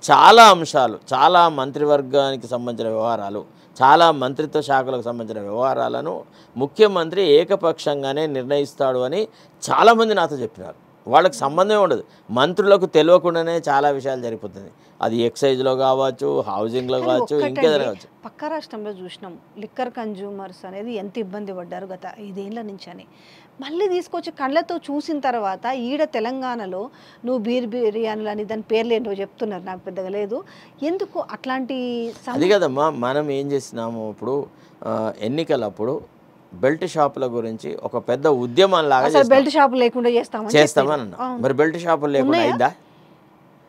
చాలా అంశాలు, చాలా మంత్రివర్గానికి సంబంధించిన వ్యవహారాలు, చాలా మంత్రిత్వ శాఖలకు సంబంధించిన వ్యవహారాలను ముఖ్యమంత్రి ఏకపక్షంగానే నిర్ణయిస్తాడు అని చాలామంది నాతో చెప్పినారు. వాళ్ళకి సంబంధమే ఉండదు, మంత్రులకు తెలియకుండానే చాలా విషయాలు జరిగిపోతుంది. అది ఎక్సైజ్లో కావచ్చు, హౌసింగ్లో కావచ్చు, ఇంకేదైనా కావచ్చు. పక్క రాష్ట్రంలో చూసినాం లిక్కర్ కన్జ్యూమర్స్ అనేది ఎంత ఇబ్బంది పడ్డారు గత 5 ఏళ్ల నుంచి అని. మళ్ళీ తీసుకొచ్చి కళ్ళతో చూసిన తర్వాత ఈడ తెలంగాణలో నువ్వు బిర్యానీలు అని దాని పేర్లు ఏంటో చెప్తున్నారు, నాకు పెద్దగా లేదు. ఎందుకు అట్లాంటి అది కదమ్మా, మనం ఏం చేసినాము ఇప్పుడు ఎన్నికలప్పుడు బెల్ట్ షాపుల గురించి ఒక పెద్ద ఉద్యమం లాగా బెల్ట్ షాపు లేకుండా చేస్తామని అన్నా. మరి బెల్ట్ షాపులు లేకుండా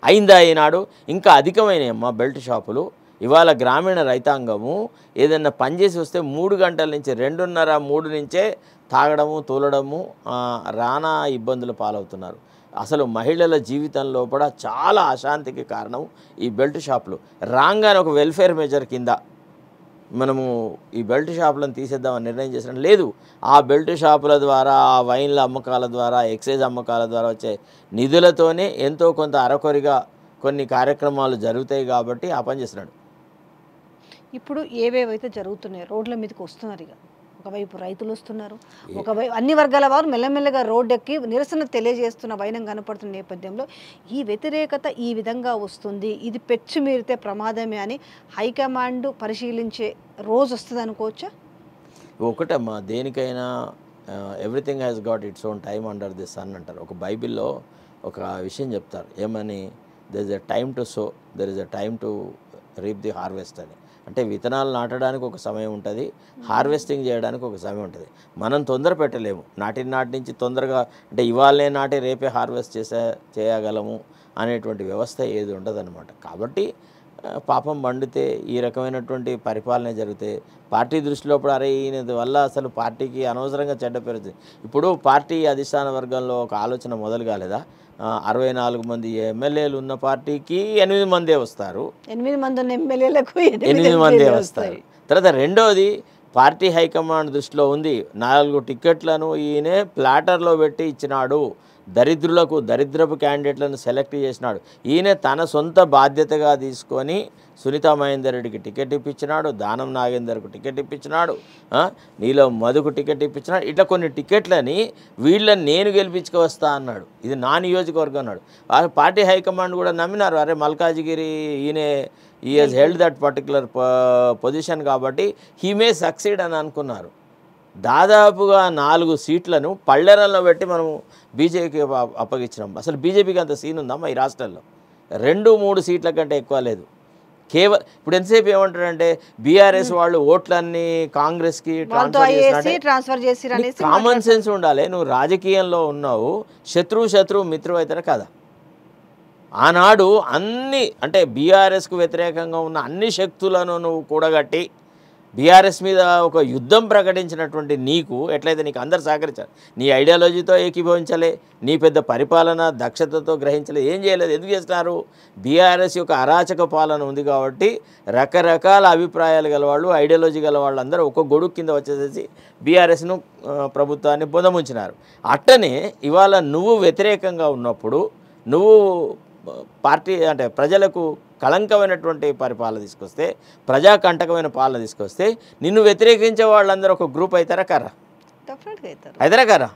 అయిందా ఈనాడు? ఇంకా అధికమైనాయమ్మా బెల్ట్ షాపులు. ఇవాళ గ్రామీణ రైతాంగము ఏదైనా పనిచేసి వస్తే 3 గంటల నుంచి 2:30, 3 నుంచే తాగడము, తోలడము, రానా ఇబ్బందులు పాలవుతున్నారు. అసలు మహిళల జీవితంలో కూడా చాలా అశాంతికి కారణం ఈ బెల్ట్ షాపులు. రాగానే ఒక వెల్ఫేర్ మెజర్ కింద మనము ఈ బెల్ట్ షాపులను తీసేద్దామని నిర్ణయం చేసినా లేదు. ఆ బెల్ట్ షాపుల ద్వారా, ఆ వైన్ల అమ్మకాల ద్వారా, ఎక్సైజ్ అమ్మకాల ద్వారా వచ్చే నిధులతోనే ఎంతో కొంత అరకొరిగా కొన్ని కార్యక్రమాలు జరుగుతాయి కాబట్టి ఆ పని చేస్తున్నాడు. ఇప్పుడు ఏవేవైతే జరుగుతున్నాయో రోడ్ల మీదకి వస్తున్నారు. ఇక ఒకవైపు రైతులు వస్తున్నారు, ఒకవైపు అన్ని వర్గాల వారు మెల్లమెల్లగా రోడ్డెక్కి నిరసన తెలియజేస్తున్న వైనం కనపడుతున్న నేపథ్యంలో ఈ వ్యతిరేకత ఈ విధంగా వస్తుంది, ఇది పెచ్చు మీరితే ప్రమాదమే అని హైకమాండ్ పరిశీలించే రోజు వస్తుంది అనుకోవచ్చా? ఒకటమ్మా, దేనికైనా everything has got its own time under the sun అంటారు. ఒక బైబిల్లో ఒక విషయం చెప్తారు, ఏమని, there is a time to sow, there is a time to reap the harvest అని. అంటే విత్తనాలు నాటడానికి ఒక సమయం ఉంటుంది, హార్వెస్టింగ్ చేయడానికి ఒక సమయం ఉంటుంది. మనం తొందర పెట్టలేము. నాటి నుంచి తొందరగా అంటే ఇవాళనే నాటి రేపే హార్వెస్ట్ చేయగలము అనేటువంటి వ్యవస్థ ఏది ఉండదన్నమాట. కాబట్టి పాపం పండితే ఈ రకమైనటువంటి పరిపాలన జరిగితే పార్టీ దృష్టిలో ఇప్పుడు అరే ఈయన వల్ల అసలు పార్టీకి అనవసరంగా చెడ్డ పేరు. ఇప్పుడు పార్టీ అధిష్టాన వర్గంలో ఒక ఆలోచన మొదలు కాలేదా? 64 మంది ఎమ్మెల్యేలు ఉన్న పార్టీకి 8 మందే వస్తారు, 8 మంది ఉన్న ఎమ్మెల్యేలకు 8 మందే వస్తారు. తర్వాత రెండోది, పార్టీ హైకమాండ్ దృష్టిలో ఉంది 4 టికెట్లను ఈయనే ప్లాటర్లో పెట్టి ఇచ్చినాడు, దరిద్రులకు దరిద్రపు క్యాండిడేట్లను సెలెక్ట్ చేసినాడు. ఈయన తన సొంత బాధ్యతగా తీసుకొని సునీతా మహేందర్ రెడ్డికి టికెట్ ఇప్పించినాడు, దానం నాగేందర్కు టికెట్ ఇప్పించినాడు, నీలో మధుకు టికెట్ ఇప్పించినాడు. ఇట్లా కొన్ని టికెట్లని వీళ్ళని నేను గెలిపించుకొస్తా అన్నాడు. ఇది నా నియోజకవర్గం అన్నాడు. పార్టీ హైకమాండ్ కూడా నమ్మినారు, అరే మల్కాజిగిరి ఈ he's held that particular position కాబట్టి హీ మే సక్సీడ్ అని అనుకున్నారు. దాదాపుగా 4 సీట్లను పళ్ళెరల్లో పెట్టి మనం బీజేపీకి అప్పగించినాం. అసలు బీజేపీకి అంత సీన్ ఉందమ్మా ఈ రాష్ట్రాల్లో? 2-3 సీట్ల కంటే ఎక్కువ లేదు. కేవలం ఇప్పుడు ఎంతసేపు ఏమంటారంటే బీఆర్ఎస్ వాళ్ళు ఓట్లన్నీ కాంగ్రెస్కి ట్రాన్స్ఫర్ చేసి, కామన్ సెన్స్ ఉండాలి. నువ్వు రాజకీయంలో ఉన్నావు, శత్రువు మిత్రువు అవుతారా కదా? ఆనాడు అన్ని అంటే బీఆర్ఎస్కు వ్యతిరేకంగా ఉన్న అన్ని శక్తులను నువ్వు కూడగట్టి బీఆర్ఎస్ మీద ఒక యుద్ధం ప్రకటించినటువంటి నీకు ఎట్లయితే నీకు అందరు సహకరించారు, నీ ఐడియాలజీతో ఏకీభవించలే, నీ పెద్ద పరిపాలన దక్షతతో గ్రహించలే, ఏం చేయలేదు. ఎందుకు చేస్తున్నారు? బీఆర్ఎస్ యొక్క అరాచక పాలన ఉంది కాబట్టి రకరకాల అభిప్రాయాలు గలవాళ్ళు, ఐడియాలజీ గల వాళ్ళందరూ ఒక గొడుగు కింద వచ్చేసేసి బీఆర్ఎస్ను ప్రభుత్వాన్ని పొందముంచినారు. అట్టనే ఇవాళ నువ్వు వ్యతిరేకంగా ఉన్నప్పుడు నువ్వు పార్టీ అంటే ప్రజలకు కళంకమైనటువంటి పరిపాలన తీసుకొస్తే, ప్రజాకంటకమైన పాలన తీసుకొస్తే నిన్ను వ్యతిరేకించే వాళ్ళందరూ ఒక గ్రూప్ అవుతారా కారా? అవుతారా కారా?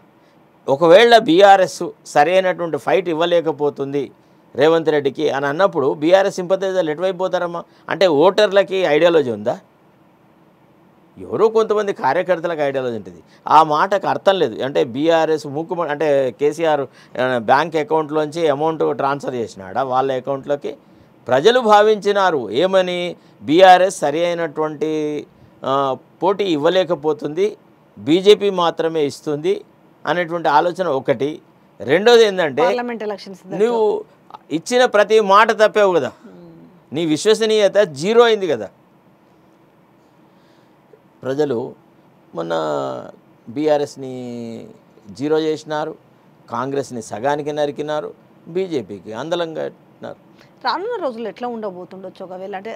ఒకవేళ బీఆర్ఎస్ సరైనటువంటి ఫైట్ ఇవ్వలేకపోతుంది రేవంత్ రెడ్డికి అని అన్నప్పుడు బీఆర్ఎస్ సింపథైజర్లు ఎటువైపు పోతారమ్మా? అంటే ఓటర్లకి ఐడియాలజీ ఉందా? ఎవరో కొంతమంది కార్యకర్తలకు ఐడియాలజీ ఉంటుంది. ఆ మాటకు అర్థం లేదు. అంటే బీఆర్ఎస్ అంటే కేసీఆర్ బ్యాంక్ అకౌంట్లోంచి అమౌంట్ ట్రాన్స్ఫర్ చేసినాడా వాళ్ళ అకౌంట్లోకి? ప్రజలు భావించినారు ఏమని, బీఆర్ఎస్ సరి అయినటువంటి పోటీ ఇవ్వలేకపోతుంది, బీజేపీ మాత్రమే ఇస్తుంది అనేటువంటి ఆలోచన ఒకటి. రెండోది ఏంటంటే నువ్వు ఇచ్చిన ప్రతి మాట తప్పేవు కదా, నీ విశ్వసనీయత 0 అయింది కదా. ప్రజలు మొన్న బీఆర్ఎస్ని 0 చేసినారు, కాంగ్రెస్ని సగానికి నరికినారు, బీజేపీకి అందలంగా పెట్టినారు. రానున్న రోజుల్లో ఎట్లా ఉండబోతుండొచ్చు ఒకవేళ అంటే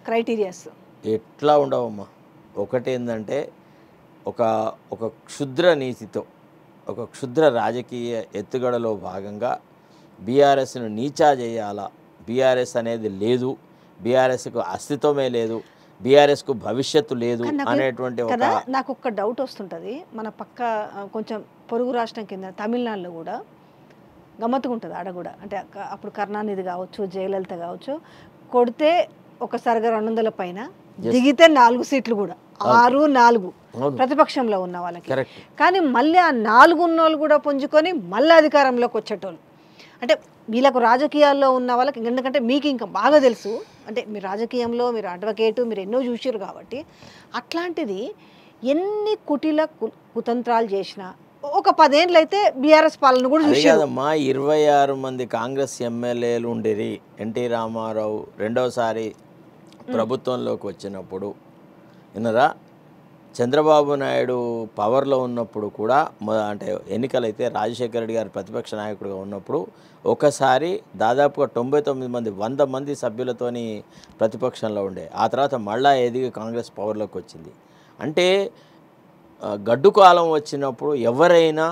క్రైటీరియాస్ ఎట్లా ఉండవమ్మా? ఒకటి ఏంటంటే ఒక క్షుద్ర నీతితో, ఒక క్షుద్ర రాజకీయ ఎత్తుగడలో భాగంగా బీఆర్ఎస్ను నీచా చేయాలా, బీఆర్ఎస్ అనేది లేదు, బీఆర్ఎస్కు అస్తిత్వమే లేదు, బీఆర్ఎస్కు భవిష్యత్తు లేదు అనేటువంటి కదా. నాకు ఒక్క డౌట్ వస్తుంటుంది. మన పక్క కొంచెం పొరుగు రాష్ట్రం కింద తమిళనాడులో కూడా గమ్మత్తుగా ఉంటుంది ఆడ కూడా. అంటే అప్పుడు కరుణానిధి కావచ్చు, జయలలిత కావచ్చు, కొడితే ఒకసారిగా 200 పైన, దిగితే 4 సీట్లు కూడా, 6-4 ప్రతిపక్షంలో ఉన్న వాళ్ళకి. కానీ మళ్ళీ ఆ 4 ఉన్నోళ్ళు కూడా పుంజుకొని మళ్ళీ అధికారంలోకి వచ్చేటోళ్ళు. అంటే వీళ్ళకు రాజకీయాల్లో ఉన్న వాళ్ళకి, ఎందుకంటే మీకు ఇంకా బాగా తెలుసు, అంటే మీరు రాజకీయంలో మీరు అడ్వకేటు, మీరు ఎన్నో చూసారు కాబట్టి, అట్లాంటిది ఎన్ని కుటిల కుతంత్రాలు చేసినా ఒక 10 ఏళ్ళు అయితే బీఆర్ఎస్ పాలన కూడా చూసారు. 26 మంది కాంగ్రెస్ ఎమ్మెల్యేలు ఉండేది. ఎన్టీ రామారావు రెండోసారి ప్రభుత్వంలోకి వచ్చినప్పుడు విన్నరా, చంద్రబాబు నాయుడు పవర్లో ఉన్నప్పుడు కూడా, అంటే ఎన్నికలైతే రాజశేఖర రెడ్డి గారు ప్రతిపక్ష నాయకుడిగా ఉన్నప్పుడు ఒకసారి దాదాపుగా 99 మంది 100 మంది సభ్యులతోని ప్రతిపక్షంలో ఉండే. ఆ తర్వాత మళ్ళా ఎదిగి కాంగ్రెస్ పవర్లోకి వచ్చింది. అంటే గడ్డు కాలం వచ్చినప్పుడు ఎవరైనా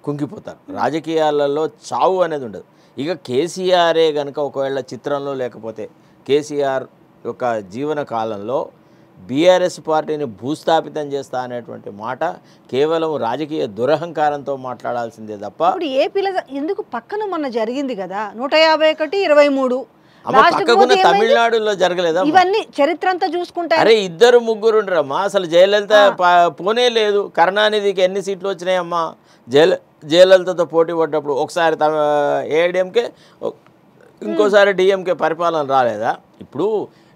కుంగిపోతారు. రాజకీయాలలో చావు అనేది ఉండదు. ఇక కేసీఆరే కనుక ఒకవేళ చిత్రంలో లేకపోతే, కేసీఆర్ యొక్క జీవన కాలంలో బీఆర్ఎస్ పార్టీని భూస్థాపితం చేస్తా అనేటువంటి మాట కేవలం రాజకీయ దురహంకారంతో మాట్లాడాల్సిందే తప్ప. ఇప్పుడు ఏపీలో ఎందుకు పక్కన మొన్న జరిగింది కదా 151-23, పక్కకున్న తమిళనాడులో జరగలేదా? ఇవన్నీ చరిత్ర అంతా చూసుకుంటే అరే 2-3 ఉండరమ్మా. అసలు జయలలిత పోనే లేదు. కరుణానిధికి ఎన్ని సీట్లు వచ్చినాయమ్మా జయలలితతో పోటీ పడ్డప్పుడు? ఒకసారి ఏఐడిఎంకే, ఇంకోసారి డిఎంకే పరిపాలన రాలేదా? ఇప్పుడు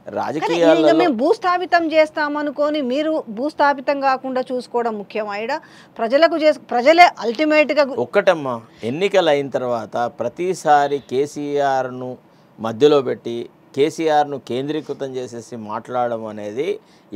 రాజకీయాల్లో మేము భూస్థాపితం చేస్తామనుకొని మీరు భూస్థాపితం కాకుండా చూసుకోవడం ముఖ్యం. అయినా ప్రజలకు ప్రజలే అల్టిమేట్గా. ఒక్కటమ్మా, ఎన్నికలు అయిన తర్వాత ప్రతిసారి కేసీఆర్ను మధ్యలో పెట్టి కేసీఆర్ను కేంద్రీకృతం చేసేసి మాట్లాడడం అనేది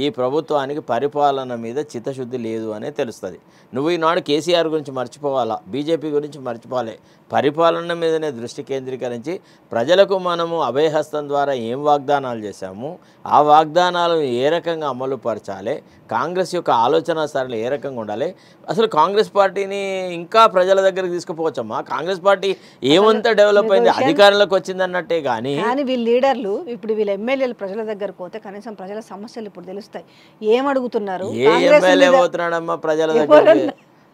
ఈ ప్రభుత్వానికి పరిపాలన మీద చిత్తశుద్ధి లేదు అనే తెలుస్తుంది. నువ్వు ఈనాడు కేసీఆర్ గురించి మర్చిపోవాలా, బీజేపీ గురించి మర్చిపోవాలి. పరిపాలన మీదనే దృష్టి కేంద్రీకరించి ప్రజలకు మనము అభయహస్తం ద్వారా ఏం వాగ్దానాలు చేశాము, ఆ వాగ్దానాలను ఏ రకంగా అమలు పరచాలి, కాంగ్రెస్ యొక్క ఆలోచన సరళి ఏ రకంగా ఉండాలి. అసలు కాంగ్రెస్ పార్టీని ఇంకా ప్రజల దగ్గరికి తీసుకుపోవచ్చమ్మా. కాంగ్రెస్ పార్టీ ఏమంతా డెవలప్ అయింది, అధికారంలోకి వచ్చింది అన్నట్టే. కానీ వీళ్ళ లీడర్లు, ఇప్పుడు వీళ్ళ ఎమ్మెల్యేలు ప్రజల దగ్గర పోతే కనీసం ప్రజల సమస్యలు ఇప్పుడు తెలుస్తాయి. ఏమడుగుతున్నారు? ఏ ఎమ్మెల్యే పోతున్నాడమ్మా ప్రజల దగ్గరికి?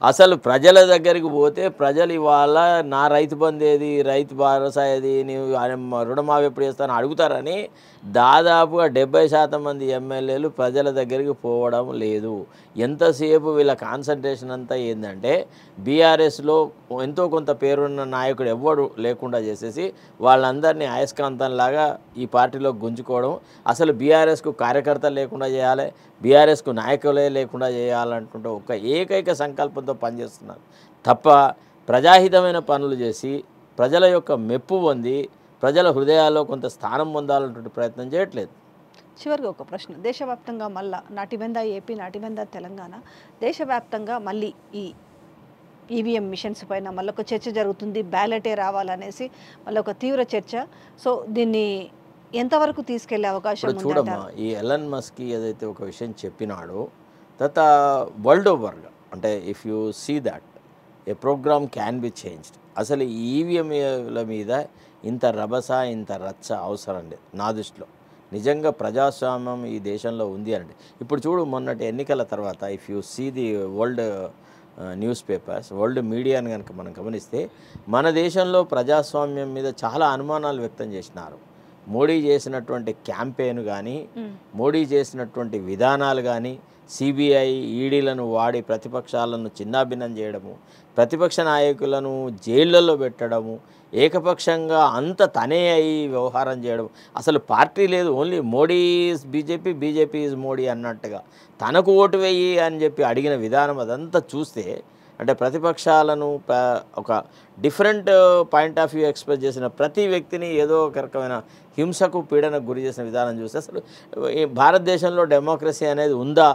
అసలు ప్రజల దగ్గరికి పోతే ప్రజలు ఇవాళ నా రైతు బంధు ఏది, రైతు భరోసా ఏది, నీవు రుణమాఫీ ఎప్పుడు చేస్తానని అడుగుతారని దాదాపుగా 70% మంది ఎమ్మెల్యేలు ప్రజల దగ్గరికి పోవడం లేదు. ఎంతసేపు వీళ్ళ కాన్సన్ట్రేషన్ అంతా ఏంటంటే బీఆర్ఎస్లో ఎంతో కొంత పేరున్న నాయకుడు ఎవ్వడు లేకుండా చేసేసి వాళ్ళందరినీ అయస్కాంతంలాగా ఈ పార్టీలో గుంజుకోవడం. అసలు బీఆర్ఎస్కు కార్యకర్తలు లేకుండా చేయాలి, బీఆర్ఎస్కు నాయకులే లేకుండా చేయాలంటుంటే ఒక ఏకైక సంకల్పంతో పనిచేస్తున్నారు తప్ప ప్రజాహితమైన పనులు చేసి ప్రజల యొక్క మెప్పు పొంది ప్రజల హృదయాల్లో కొంత స్థానం పొందాలన్నటువంటి ప్రయత్నం చేయట్లేదు. చివరిగా ఒక ప్రశ్న. దేశవ్యాప్తంగా మళ్ళా నాటిబంద ఏపీ, నాటిబంద తెలంగాణ, దేశవ్యాప్తంగా మళ్ళీ ఈ ఈవీఎం మిషన్స్ పైన మళ్ళీ ఒక చర్చ జరుగుతుంది. బ్యాలెటే రావాలనేసి మళ్ళీ ఒక తీవ్ర చర్చ. సో దీన్ని ఎంతవరకు తీసుకెళ్లే అవకాశం ఉంది? చూడమ్మా, ఈ ఎలన్ మస్క్ ఏదైతే ఒక విషయం చెప్పినాడో తర్వాత వరల్డ్ ఓవర్గా, అంటే if you see that a program can be changed. అసలు ఈవీఎంల మీద ఇంత రభస, ఇంత రచ్చ అవసరం లేదు నా దృష్టిలో. నిజంగా ప్రజాస్వామ్యం ఈ దేశంలో ఉంది అంటే ఇప్పుడు చూడు, మొన్నటి ఎన్నికల తర్వాత if you see the world newspapers, world మీడియాని కనుక మనం గమనిస్తే మన దేశంలో ప్రజాస్వామ్యం మీద చాలా అనుమానాలు వ్యక్తం చేసినారు. మోడీ చేసినటువంటి క్యాంపెయిన్ కానీ, మోడీ చేసినటువంటి విధానాలు కానీ, సిబిఐ ఈడీలను వాడి ప్రతిపక్షాలను చిన్నాభిన్నం చేయడము, ప్రతిపక్ష నాయకులను జైళ్ళల్లో పెట్టడము, ఏకపక్షంగా అంత తనే అయి వ్యవహారం చేయడం. అసలు పార్టీ లేదు, only Modi is BJP, BJP is Modi అన్నట్టుగా తనకు ఓటు వేయి అని చెప్పి అడిగిన విధానం అదంతా చూస్తే, అంటే ప్రతిపక్షాలను ఒక different point of view express చేసిన ప్రతి వ్యక్తిని ఏదో ఒక రకమైన హింసకు, పీడనకు గురి చేసిన విధానం చూస్తే అసలు భారతదేశంలో డెమోక్రసీ అనేది ఉందా?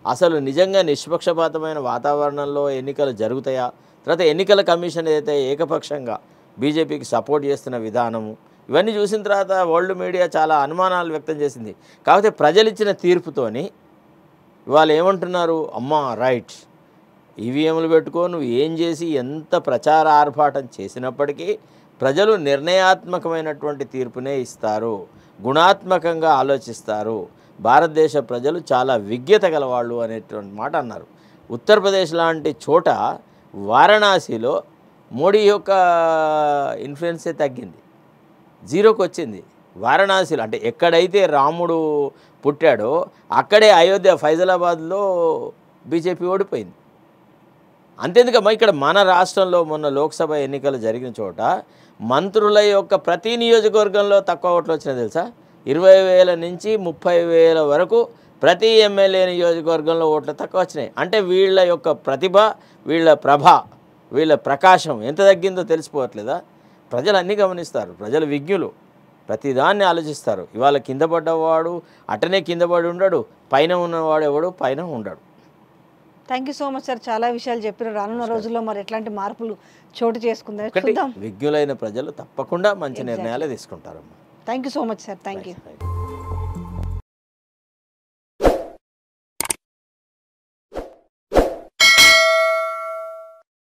అసలు నిజంగా నిష్పక్షపాతమైన వాతావరణంలో ఎన్నికలు జరుగుతాయా? తర్వాత ఎన్నికల కమిషన్ ఏదైతే ఏకపక్షంగా బీజేపీకి సపోర్ట్ చేస్తున్న విధానము, ఇవన్నీ చూసిన తర్వాత వరల్డ్ మీడియా చాలా అనుమానాలు వ్యక్తం చేసింది. కాకపోతే ప్రజలు ఇచ్చిన తీర్పుతోని ఇవాళ ఏమంటున్నారు, అమ్మా రైట్, ఈవీఎంలు పెట్టుకో, నువ్వు ఏం చేసి ఎంత ప్రచార ఆర్భాటం చేసినప్పటికీ ప్రజలు నిర్ణయాత్మకమైనటువంటి తీర్పునే ఇస్తారు, గుణాత్మకంగా ఆలోచిస్తారు. భారతదేశ ప్రజలు చాలా విజ్ఞత గలవాళ్ళు అనేటువంటి మాట అన్నారు. ఉత్తరప్రదేశ్ లాంటి చోట వారణాసిలో మోడీ యొక్క ఇన్ఫ్లుయెన్సే తగ్గింది, జీరోకి వచ్చింది. వారణాసిలో అంటే ఎక్కడైతే రాముడు పుట్టాడో అక్కడే అయోధ్య ఫైజలాబాద్లో బీజేపీ ఓడిపోయింది. అంతేందుకమ్మా ఇక్కడ మన రాష్ట్రంలో మొన్న లోక్సభ ఎన్నికలు జరిగిన చోట మంత్రుల యొక్క ప్రతి నియోజకవర్గంలో తక్కువ ఓట్లు వచ్చినాయి తెలుసా? 20,000 నుంచి 30,000 వరకు ప్రతి ఎమ్మెల్యే నియోజకవర్గంలో ఓట్లు తక్కువ వచ్చినాయి. అంటే వీళ్ళ యొక్క ప్రతిభ, వీళ్ళ ప్రభ, వీళ్ళ ప్రకాశం ఎంత తగ్గిందో తెలిసిపోవట్లేదా? ప్రజలు అన్నీ గమనిస్తారు, ప్రజలు విజ్ఞులు, ప్రతిదాన్ని ఆలోచిస్తారు. ఇవాళ కింద పడ్డవాడు అటనే కింద పడి ఉండడు, పైన ఉన్నవాడు ఎవడు పైన ఉండడు. Thank you so much sir, చాలా విషయాలు చెప్పారు. రానున్న రోజుల్లో మరి ఎట్లాంటి మార్పులు చోటు చేసుకుందాం చూద్దాం. విజ్ఞులైన ప్రజలు తప్పకుండా మంచి నిర్ణయాలు తీసుకుంటారమ్మా. Thank you so much sir, thank you.